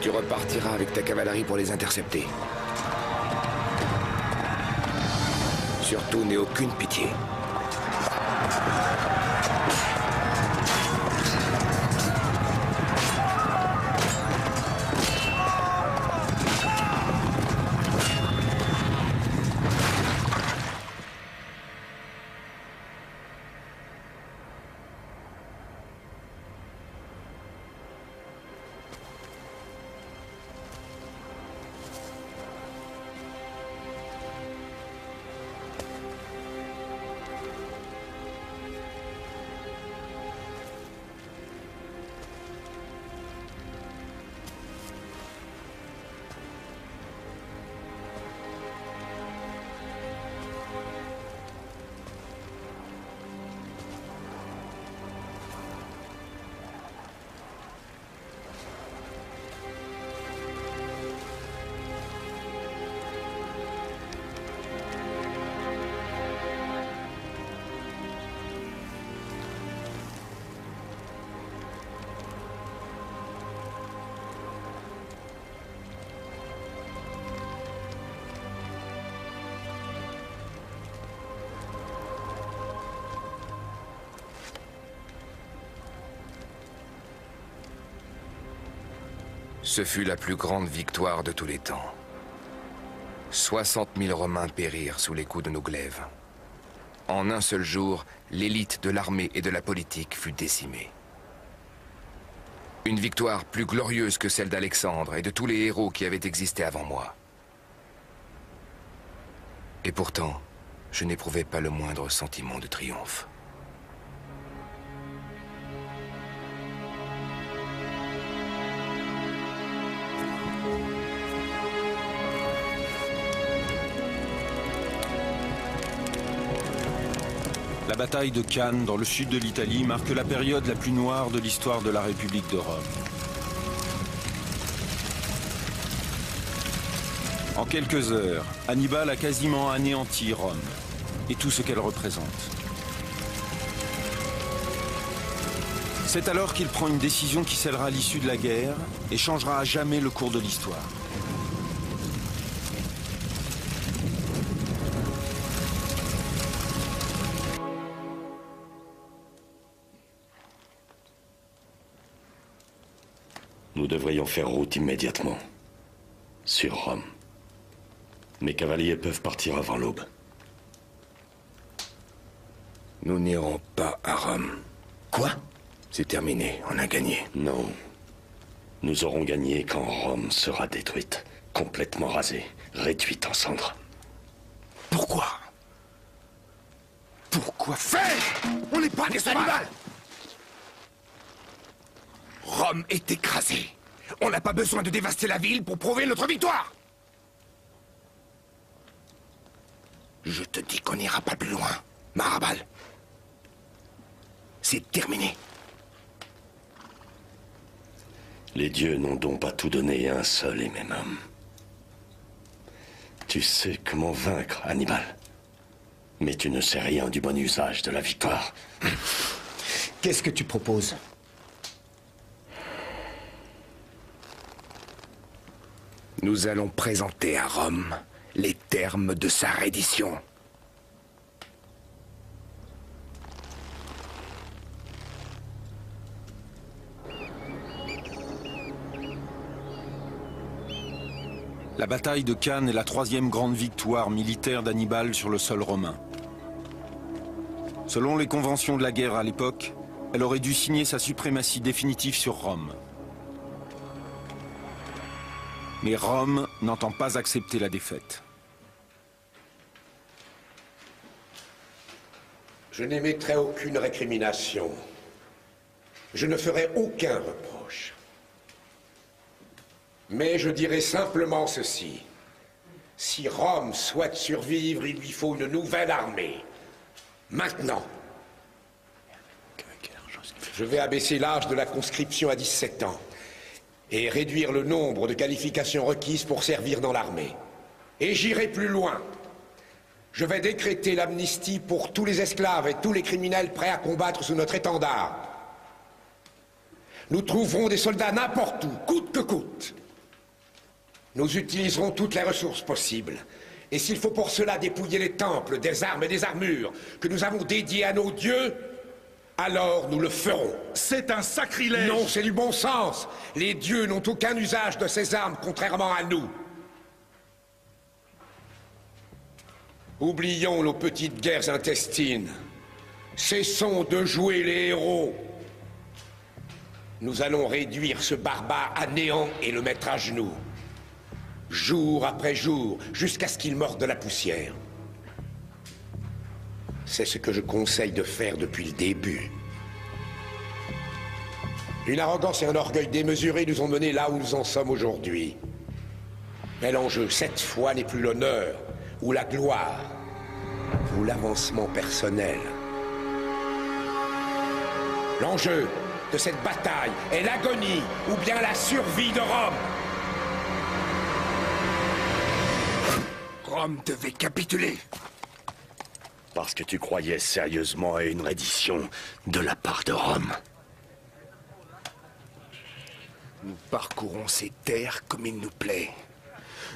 Tu repartiras avec ta cavalerie pour les intercepter. Surtout, n'aie aucune pitié. Ce fut la plus grande victoire de tous les temps. 60 000 Romains périrent sous les coups de nos glaives. En un seul jour, l'élite de l'armée et de la politique fut décimée. Une victoire plus glorieuse que celle d'Alexandre et de tous les héros qui avaient existé avant moi. Et pourtant, je n'éprouvais pas le moindre sentiment de triomphe. La bataille de Cannes, dans le sud de l'Italie, marque la période la plus noire de l'histoire de la République de Rome. En quelques heures, Hannibal a quasiment anéanti Rome et tout ce qu'elle représente. C'est alors qu'il prend une décision qui scellera l'issue de la guerre et changera à jamais le cours de l'histoire. Nous devrions faire route immédiatement. Sur Rome. Mes cavaliers peuvent partir avant l'aube. Nous n'irons pas à Rome. Quoi? C'est terminé, on a gagné. Non. Nous aurons gagné quand Rome sera détruite, complètement rasée, réduite en cendres. Pourquoi? Pourquoi faire? On n'est pas des animaux! Rome est écrasée. On n'a pas besoin de dévaster la ville pour prouver notre victoire. qu'on n'ira pas plus loin, Marabal. C'est terminé. Les dieux n'ont donc pas tout donné à un seul et même homme. Tu sais comment vaincre Hannibal. Mais tu ne sais rien du bon usage de la victoire. Qu'est-ce que tu proposes? Nous allons présenter à Rome les termes de sa reddition. La bataille de Cannes est la troisième grande victoire militaire d'Hannibal sur le sol romain. Selon les conventions de la guerre à l'époque, elle aurait dû signer sa suprématie définitive sur Rome. Mais Rome n'entend pas accepter la défaite. Je n'émettrai aucune récrimination. Je ne ferai aucun reproche. Mais je dirai simplement ceci. Si Rome souhaite survivre, il lui faut une nouvelle armée. Maintenant. Je vais abaisser l'âge de la conscription à 17 ans et réduire le nombre de qualifications requises pour servir dans l'armée. Et j'irai plus loin. Je vais décréter l'amnistie pour tous les esclaves et tous les criminels prêts à combattre sous notre étendard. Nous trouverons des soldats n'importe où, coûte que coûte. Nous utiliserons toutes les ressources possibles. Et s'il faut pour cela dépouiller les temples des armes et des armures que nous avons dédiés à nos dieux, alors nous le ferons. C'est un sacrilège! Non, c'est du bon sens. Les dieux n'ont aucun usage de ces armes, contrairement à nous. Oublions nos petites guerres intestines. Cessons de jouer les héros. Nous allons réduire ce barbare à néant et le mettre à genoux. Jour après jour, jusqu'à ce qu'il morde de la poussière. C'est ce que je conseille de faire depuis le début. Une arrogance et un orgueil démesurés nous ont menés là où nous en sommes aujourd'hui. Mais l'enjeu, cette fois, n'est plus l'honneur, ou la gloire, ou l'avancement personnel. L'enjeu de cette bataille est l'agonie, ou bien la survie de Rome. Rome devait capituler. Parce que tu croyais sérieusement à une reddition de la part de Rome. Nous parcourons ces terres comme il nous plaît.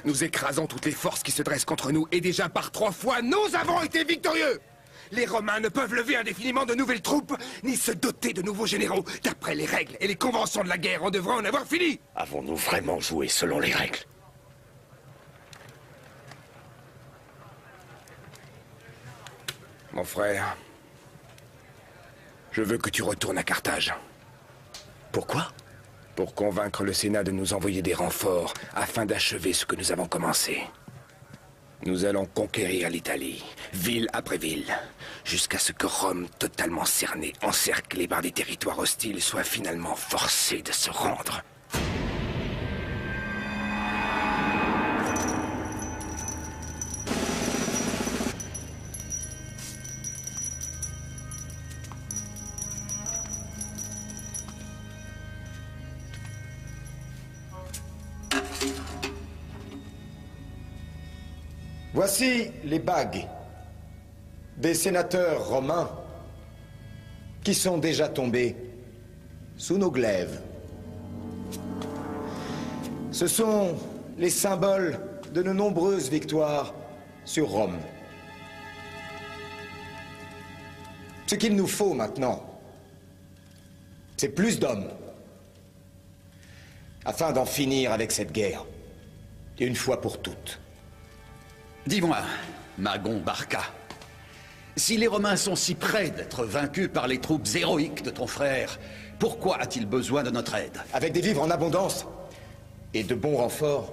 Nous écrasons toutes les forces qui se dressent contre nous, et déjà par 3 fois, nous avons été victorieux. Les Romains ne peuvent lever indéfiniment de nouvelles troupes, ni se doter de nouveaux généraux. D'après les règles et les conventions de la guerre, on devrait en avoir fini. Avons-nous vraiment joué selon les règles? Mon frère, je veux que tu retournes à Carthage. Pourquoi? Pour convaincre le Sénat de nous envoyer des renforts afin d'achever ce que nous avons commencé. Nous allons conquérir l'Italie, ville après ville, jusqu'à ce que Rome, totalement cernée, encerclée par des territoires hostiles, soit finalement forcée de se rendre. Voici les bagues des sénateurs romains qui sont déjà tombés sous nos glaives. Ce sont les symboles de nos nombreuses victoires sur Rome. Ce qu'il nous faut maintenant, c'est plus d'hommes afin d'en finir avec cette guerre, une fois pour toutes. Dis-moi, Magon Barca, si les Romains sont si près d'être vaincus par les troupes héroïques de ton frère, pourquoi a-t-il besoin de notre aide? Avec des vivres en abondance et de bons renforts,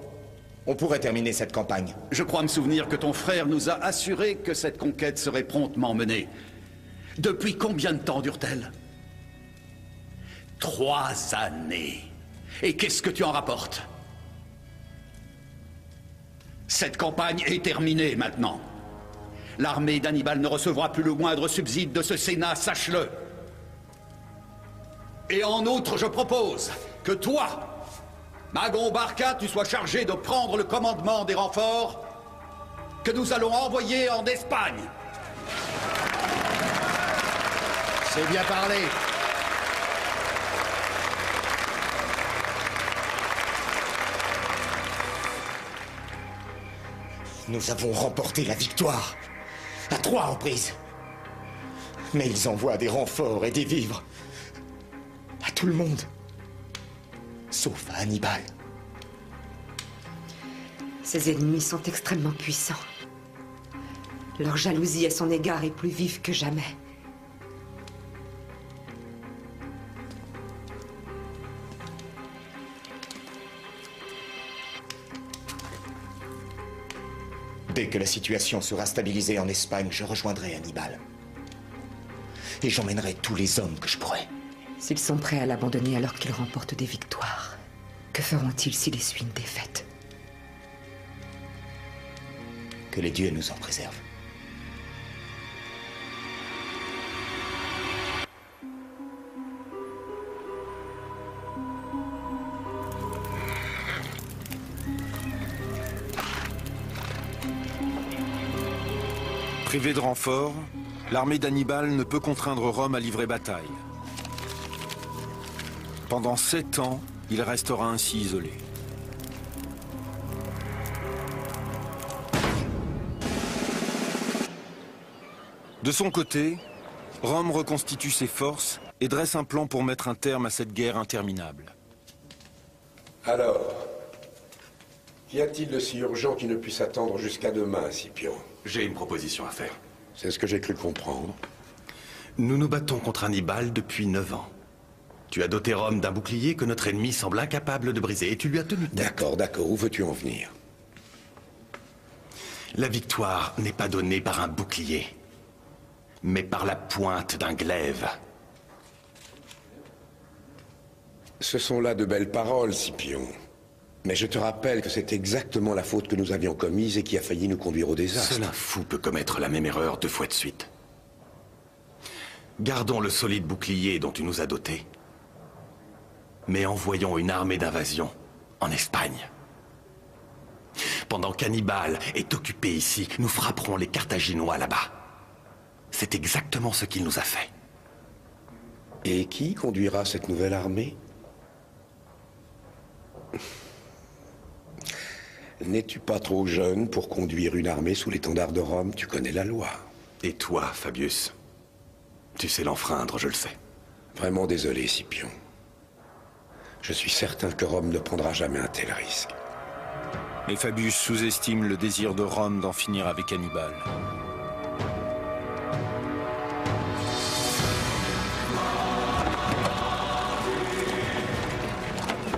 on pourrait terminer cette campagne. Je crois me souvenir que ton frère nous a assuré que cette conquête serait promptement menée. Depuis combien de temps dure-t-elle? 3 années. Et qu'est-ce que tu en rapportes? Cette campagne est terminée maintenant. L'armée d'Hannibal ne recevra plus le moindre subside de ce Sénat, sache-le. Et en outre, je propose que toi, Magon Barca, tu sois chargé de prendre le commandement des renforts que nous allons envoyer en Espagne. C'est bien parlé. Nous avons remporté la victoire à 3 reprises. Mais ils envoient des renforts et des vivres à tout le monde, sauf à Hannibal. Ses ennemis sont extrêmement puissants. Leur jalousie à son égard est plus vive que jamais. Dès que la situation sera stabilisée en Espagne, je rejoindrai Hannibal. Et j'emmènerai tous les hommes que je pourrai. S'ils sont prêts à l'abandonner alors qu'ils remportent des victoires, que feront-ils s'il essuie une défaite? Que les dieux nous en préservent. Privée de renfort, l'armée d'Hannibal ne peut contraindre Rome à livrer bataille. Pendant 7 ans, il restera ainsi isolé. De son côté, Rome reconstitue ses forces et dresse un plan pour mettre un terme à cette guerre interminable. Alors, qu'y a-t-il de si urgent qui ne puisse attendre jusqu'à demain, Scipion? J'ai une proposition à faire. C'est ce que j'ai cru comprendre. Nous nous battons contre Hannibal depuis 9 ans. Tu as doté Rome d'un bouclier que notre ennemi semble incapable de briser et tu lui as tenu tête. D'accord, d'accord. Où veux-tu en venir? La victoire n'est pas donnée par un bouclier, mais par la pointe d'un glaive. Ce sont là de belles paroles, Scipion. Mais je te rappelle que c'est exactement la faute que nous avions commise et qui a failli nous conduire au désastre. Seul un fou peut commettre la même erreur 2 fois de suite. Gardons le solide bouclier dont tu nous as doté, mais envoyons une armée d'invasion en Espagne. Pendant qu'Hannibal est occupé ici, nous frapperons les Carthaginois là-bas. C'est exactement ce qu'il nous a fait. Et qui conduira cette nouvelle armée? N'es-tu pas trop jeune pour conduire une armée sous l'étendard de Rome? Tu connais la loi. Et toi, Fabius? Tu sais l'enfreindre, je le sais. Vraiment désolé, Scipion. Je suis certain que Rome ne prendra jamais un tel risque. Mais Fabius sous-estime le désir de Rome d'en finir avec Hannibal.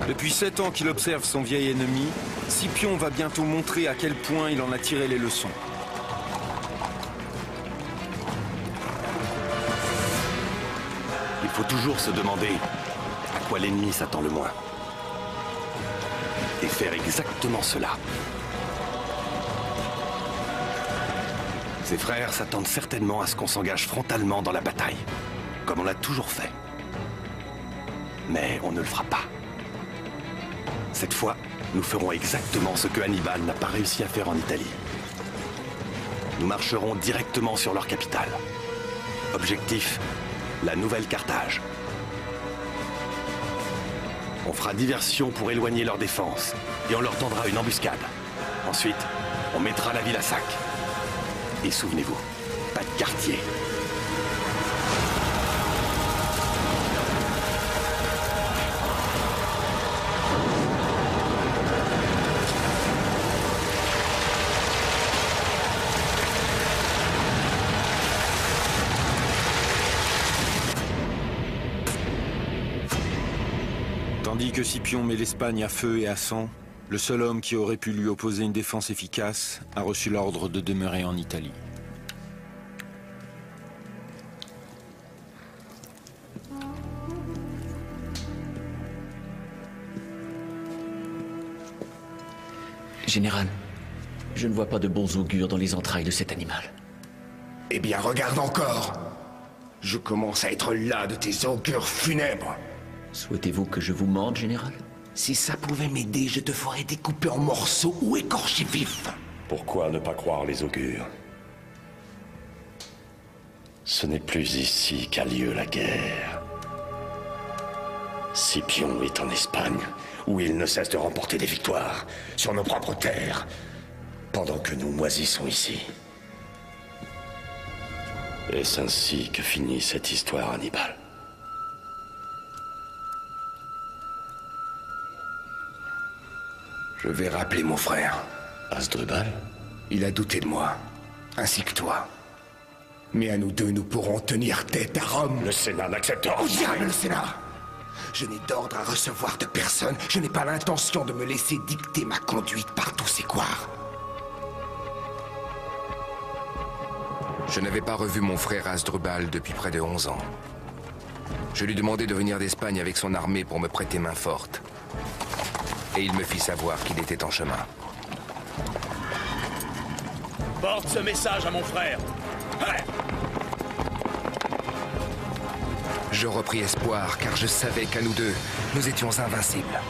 Depuis 7 ans qu'il observe son vieil ennemi, Scipion va bientôt montrer à quel point il en a tiré les leçons. Il faut toujours se demander à quoi l'ennemi s'attend le moins. Et faire exactement cela. Ses frères s'attendent certainement à ce qu'on s'engage frontalement dans la bataille, comme on l'a toujours fait. Mais on ne le fera pas. Cette fois, nous ferons exactement ce que Hannibal n'a pas réussi à faire en Italie. Nous marcherons directement sur leur capitale. Objectif, la nouvelle Carthage. On fera diversion pour éloigner leur défense, et on leur tendra une embuscade. Ensuite, on mettra la ville à sac. Et souvenez-vous, pas de quartier. Tandis que Scipion met l'Espagne à feu et à sang, le seul homme qui aurait pu lui opposer une défense efficace a reçu l'ordre de demeurer en Italie. Général, je ne vois pas de bons augures dans les entrailles de cet animal. Eh bien, regarde encore. Je commence à être las de tes augures funèbres. Souhaitez-vous que je vous morde, général? Si ça pouvait m'aider, je te ferais découper en morceaux ou écorcher vif. Pourquoi ne pas croire les augures? Ce n'est plus ici qu'a lieu la guerre. Scipion est en Espagne, où il ne cesse de remporter des victoires sur nos propres terres, pendant que nous moisissons ici. Est-ce ainsi que finit cette histoire, Hannibal? Je vais rappeler mon frère. Hasdrubal? Il a douté de moi, ainsi que toi. Mais à nous deux, nous pourrons tenir tête à Rome. Le Sénat n'acceptera Où diable le Sénat? Je n'ai d'ordre à recevoir de personne. Je n'ai pas l'intention de me laisser dicter ma conduite par tous ces couards. Je n'avais pas revu mon frère Hasdrubal depuis près de 11 ans. Je lui demandai de venir d'Espagne avec son armée pour me prêter main forte. Et il me fit savoir qu'il était en chemin. Porte ce message à mon frère. Ouais. Je repris espoir, car je savais qu'à nous deux, nous étions invincibles.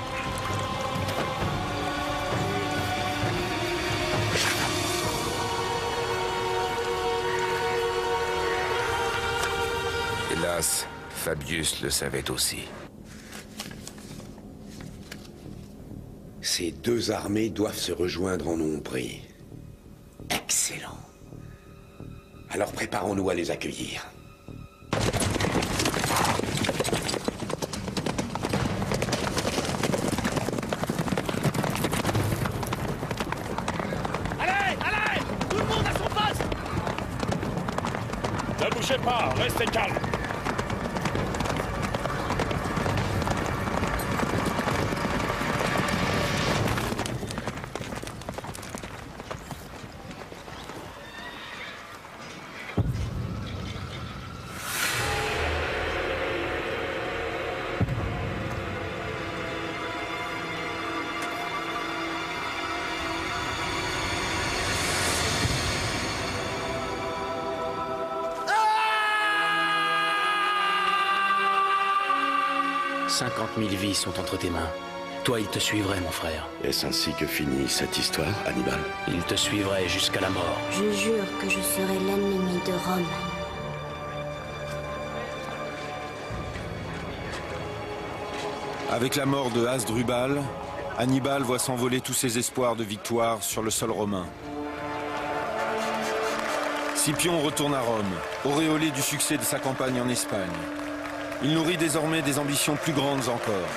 Hélas, Fabius le savait aussi. Ces deux armées doivent se rejoindre en Ombrie. Excellent. Alors préparons-nous à les accueillir. Allez, tout le monde à son poste. Ne bougez pas, restez calme. « 50 000 vies sont entre tes mains. Toi, il te suivrait, mon frère. Est-ce ainsi que finit cette histoire, Hannibal? Il te suivrait jusqu'à la mort. Je jure que je serai l'ennemi de Rome. Avec la mort de Hasdrubal, Hannibal voit s'envoler tous ses espoirs de victoire sur le sol romain. Scipion retourne à Rome, auréolé du succès de sa campagne en Espagne. Il nourrit désormais des ambitions plus grandes encore.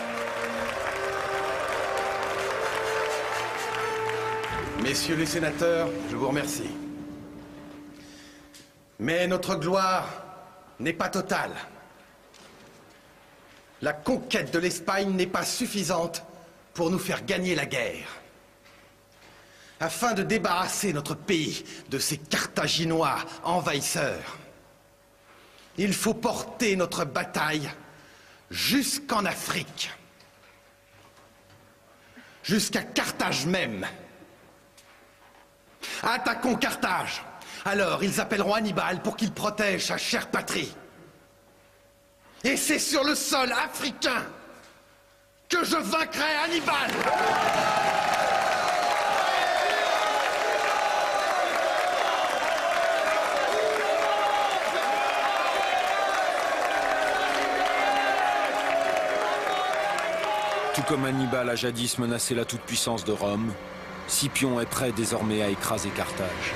Messieurs les sénateurs, je vous remercie. Mais notre gloire n'est pas totale. La conquête de l'Espagne n'est pas suffisante pour nous faire gagner la guerre. Afin de débarrasser notre pays de ces Carthaginois envahisseurs, il faut porter notre bataille jusqu'en Afrique, jusqu'à Carthage même. Attaquons Carthage. Alors ils appelleront Hannibal pour qu'il protège sa chère patrie. Et c'est sur le sol africain que je vaincrai Hannibal. Tout comme Hannibal a jadis menacé la toute-puissance de Rome, Scipion est prêt désormais à écraser Carthage.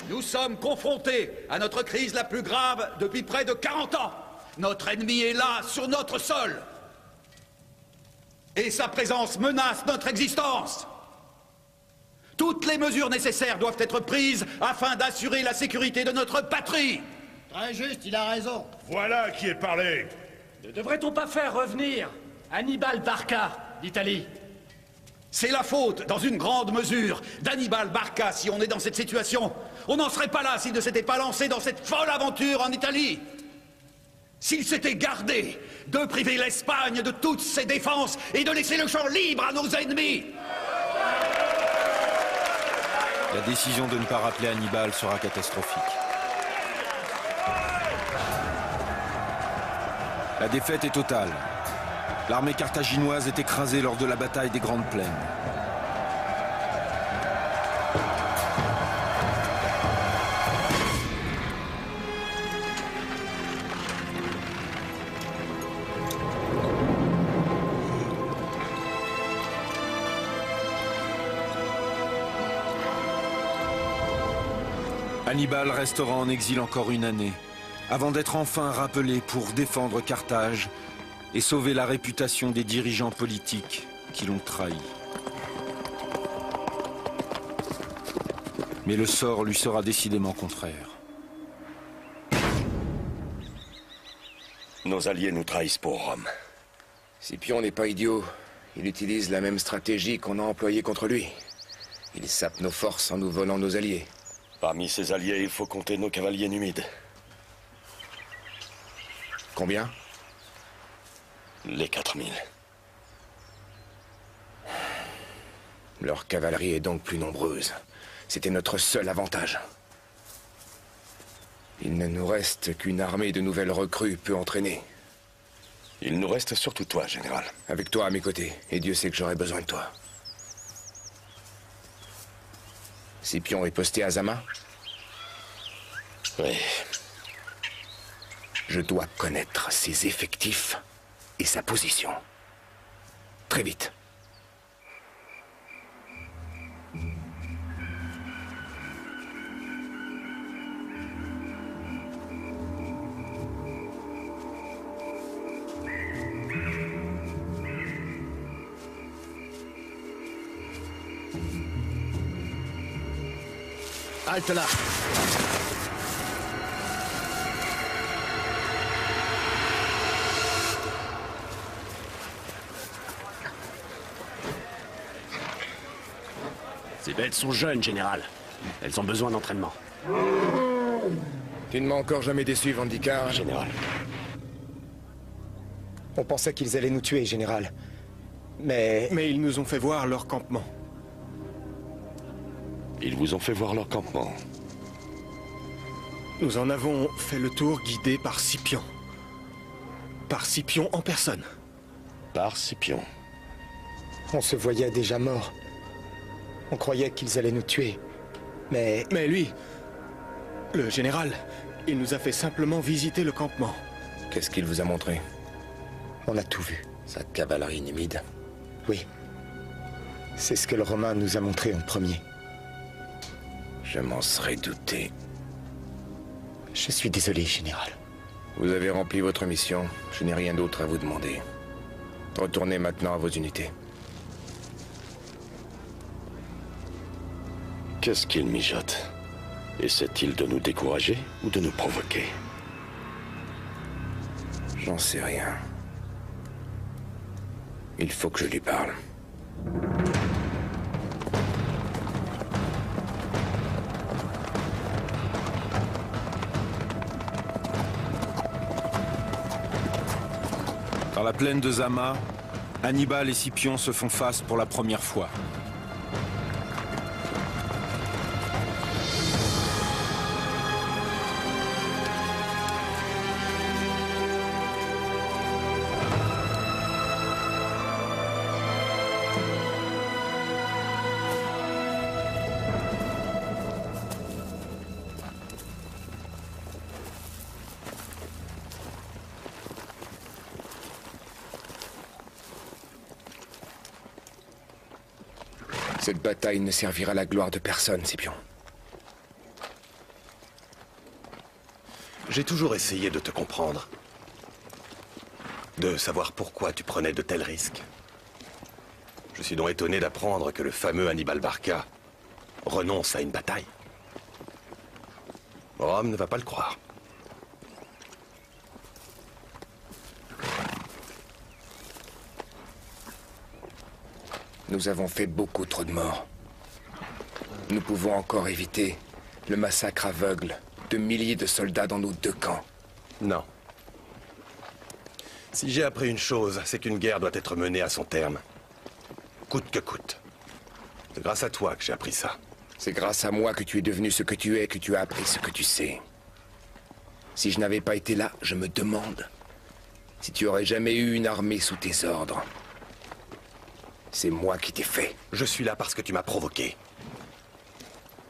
Nous sommes confrontés à notre crise la plus grave depuis près de 40 ans. Notre ennemi est là, sur notre sol. Et sa présence menace notre existence. Toutes les mesures nécessaires doivent être prises afin d'assurer la sécurité de notre patrie. Très juste, il a raison. Voilà qui est parlé. Ne devrait-on pas faire revenir Hannibal Barca d'Italie? C'est la faute, dans une grande mesure, d'Hannibal Barca si on est dans cette situation. On n'en serait pas là s'il ne s'était pas lancé dans cette folle aventure en Italie. S'il s'était gardé de priver l'Espagne de toutes ses défenses et de laisser le champ libre à nos ennemis. La décision de ne pas rappeler Hannibal sera catastrophique. La défaite est totale. L'armée carthaginoise est écrasée lors de la bataille des Grandes Plaines. Hannibal restera en exil encore une année, avant d'être enfin rappelé pour défendre Carthage et sauver la réputation des dirigeants politiques qui l'ont trahi. Mais le sort lui sera décidément contraire. Nos alliés nous trahissent pour Rome. Scipion n'est pas idiot. Il utilise la même stratégie qu'on a employée contre lui. Il sape nos forces en nous volant nos alliés. Parmi ces alliés, il faut compter nos cavaliers numides. Combien? Les 4000. Leur cavalerie est donc plus nombreuse. C'était notre seul avantage. Il ne nous reste qu'une armée de nouvelles recrues peu entraînées. Il nous reste surtout toi, général. Avec toi à mes côtés, et Dieu sait que j'aurai besoin de toi. Scipion est posté à Zama? Oui. Je dois connaître ses effectifs et sa position. Très vite. Halte là! Ces bêtes sont jeunes, général. Elles ont besoin d'entraînement. Tu ne m'as encore jamais déçu, Vandikar. Général. On pensait qu'ils allaient nous tuer, général. Mais ils nous ont fait voir leur campement. Ils vous ont fait voir leur campement. Nous en avons fait le tour guidés par Scipion. Par Scipion en personne. Par Scipion. On se voyait déjà morts. On croyait qu'ils allaient nous tuer. Mais lui, le général, il nous a fait simplement visiter le campement. Qu'est-ce qu'il vous a montré? On a tout vu. Sa cavalerie numide? Oui. C'est ce que le Romain nous a montré en premier. Je m'en serais douté. Je suis désolé, général. Vous avez rempli votre mission. Je n'ai rien d'autre à vous demander. Retournez maintenant à vos unités. Qu'est-ce qu'il mijote? Essaie-t-il de nous décourager ou de nous provoquer? J'en sais rien. Il faut que je lui parle. Dans la plaine de Zama, Hannibal et Scipion se font face pour la première fois. Cette bataille ne servira à la gloire de personne, Scipion. J'ai toujours essayé de te comprendre. De savoir pourquoi tu prenais de tels risques. Je suis donc étonné d'apprendre que le fameux Hannibal Barca renonce à une bataille. Rome ne va pas le croire. Nous avons fait beaucoup trop de morts. Nous pouvons encore éviter le massacre aveugle de milliers de soldats dans nos deux camps. Non. Si j'ai appris une chose, c'est qu'une guerre doit être menée à son terme. Coûte que coûte. C'est grâce à toi que j'ai appris ça. C'est grâce à moi que tu es devenu ce que tu es, que tu as appris ce que tu sais. Si je n'avais pas été là, je me demande si tu aurais jamais eu une armée sous tes ordres. C'est moi qui t'ai fait. Je suis là parce que tu m'as provoqué.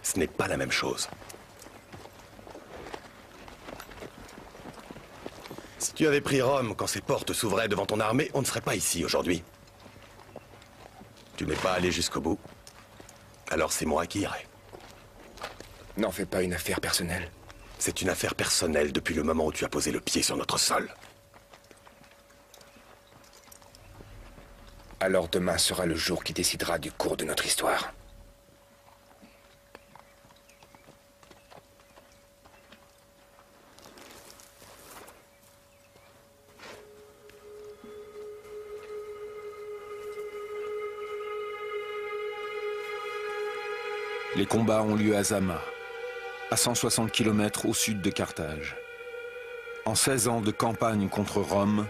Ce n'est pas la même chose. Si tu avais pris Rome quand ses portes s'ouvraient devant ton armée, on ne serait pas ici aujourd'hui. Tu n'es pas allé jusqu'au bout. Alors c'est moi qui irai. N'en fais pas une affaire personnelle. C'est une affaire personnelle depuis le moment où tu as posé le pied sur notre sol. Alors demain sera le jour qui décidera du cours de notre histoire. Les combats ont lieu à Zama, à 160 km au sud de Carthage. En 16 ans de campagne contre Rome,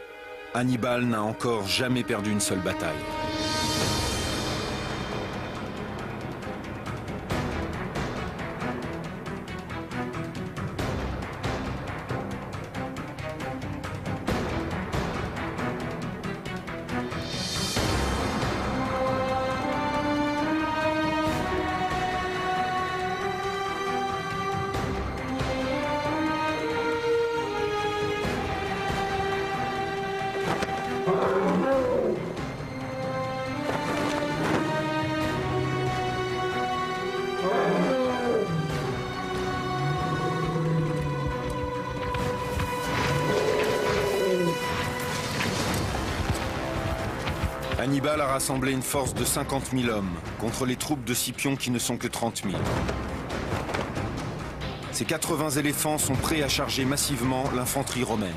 Hannibal n'a encore jamais perdu une seule bataille. Hannibal a rassemblé une force de 50 000 hommes contre les troupes de Scipion qui ne sont que 30 000. Ces 80 éléphants sont prêts à charger massivement l'infanterie romaine.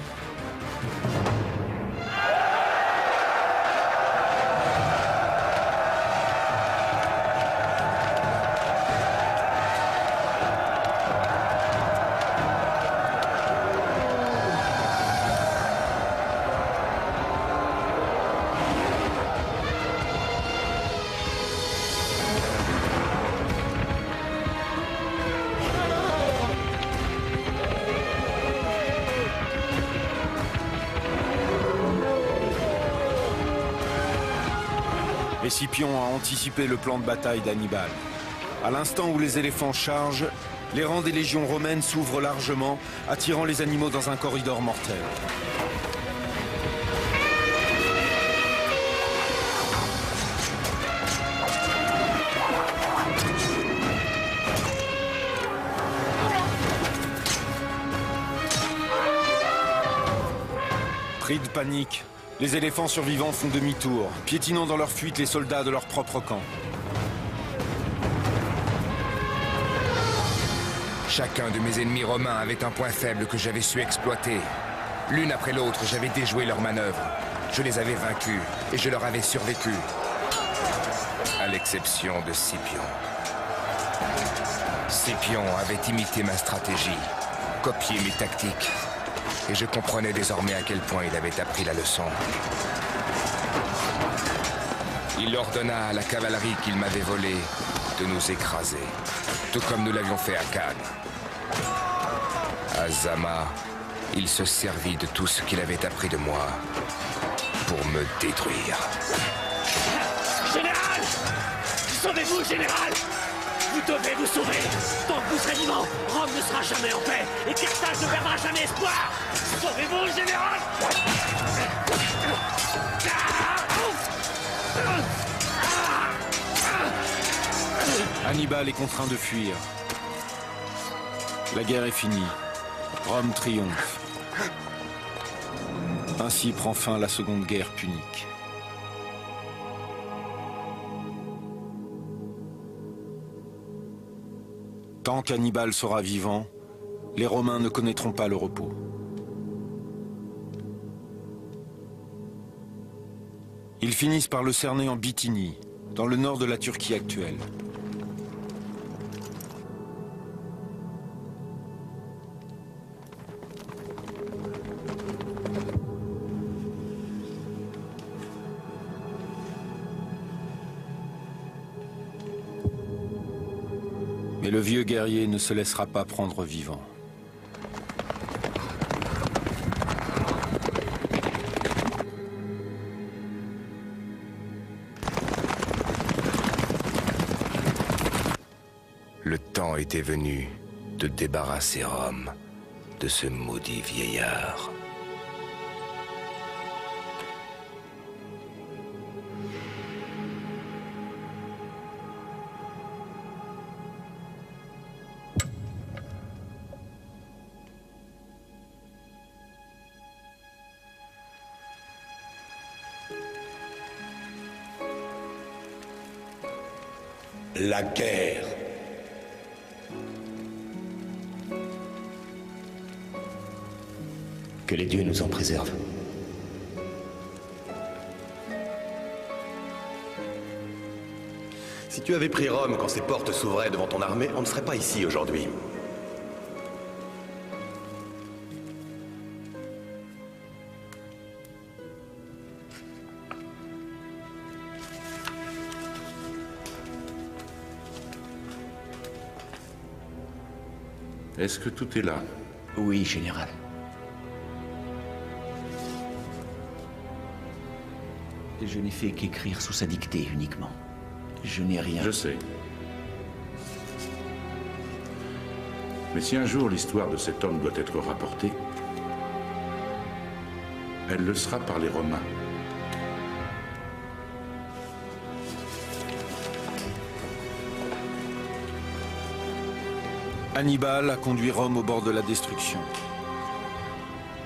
Et Scipion a anticipé le plan de bataille d'Hannibal. À l'instant où les éléphants chargent, les rangs des légions romaines s'ouvrent largement, attirant les animaux dans un corridor mortel. Pris de panique, les éléphants survivants font demi-tour, piétinant dans leur fuite les soldats de leur propre camp. Chacun de mes ennemis romains avait un point faible que j'avais su exploiter. L'une après l'autre, j'avais déjoué leurs manœuvres. Je les avais vaincus et je leur avais survécu. À l'exception de Scipion. Scipion avait imité ma stratégie, copié mes tactiques. Et je comprenais désormais à quel point il avait appris la leçon. Il ordonna à la cavalerie qu'il m'avait volée de nous écraser, tout comme nous l'avions fait à Cannes. À Zama, il se servit de tout ce qu'il avait appris de moi pour me détruire. Général! Sauvez-vous, général! Vous devez vous sauver! Tant que vous serez vivant, Rome ne sera jamais en paix et Carthage ne perdra jamais espoir! Sauvez-vous, général! Hannibal est contraint de fuir. La guerre est finie. Rome triomphe. Ainsi prend fin la seconde guerre punique. Tant qu'Hannibal sera vivant, les Romains ne connaîtront pas le repos. Ils finissent par le cerner en Bithynie, dans le nord de la Turquie actuelle. Mais le vieux guerrier ne se laissera pas prendre vivant. Le temps était venu de débarrasser Rome de ce maudit vieillard. La guerre. Que les dieux nous en préservent. Si tu avais pris Rome quand ses portes s'ouvraient devant ton armée, on ne serait pas ici aujourd'hui. Est-ce que tout est là? Oui, général. Je n'ai fait qu'écrire sous sa dictée uniquement. Je n'ai rien... Je sais. Mais si un jour l'histoire de cet homme doit être rapportée, elle le sera par les Romains. Hannibal a conduit Rome au bord de la destruction.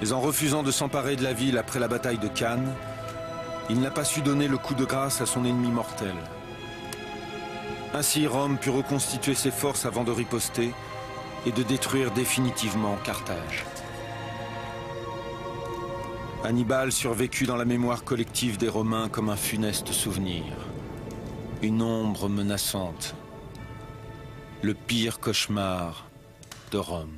Mais en refusant de s'emparer de la ville après la bataille de Cannes, il n'a pas su donner le coup de grâce à son ennemi mortel. Ainsi, Rome put reconstituer ses forces avant de riposter et de détruire définitivement Carthage. Hannibal survécut dans la mémoire collective des Romains comme un funeste souvenir. Une ombre menaçante. Le pire cauchemar de Rome.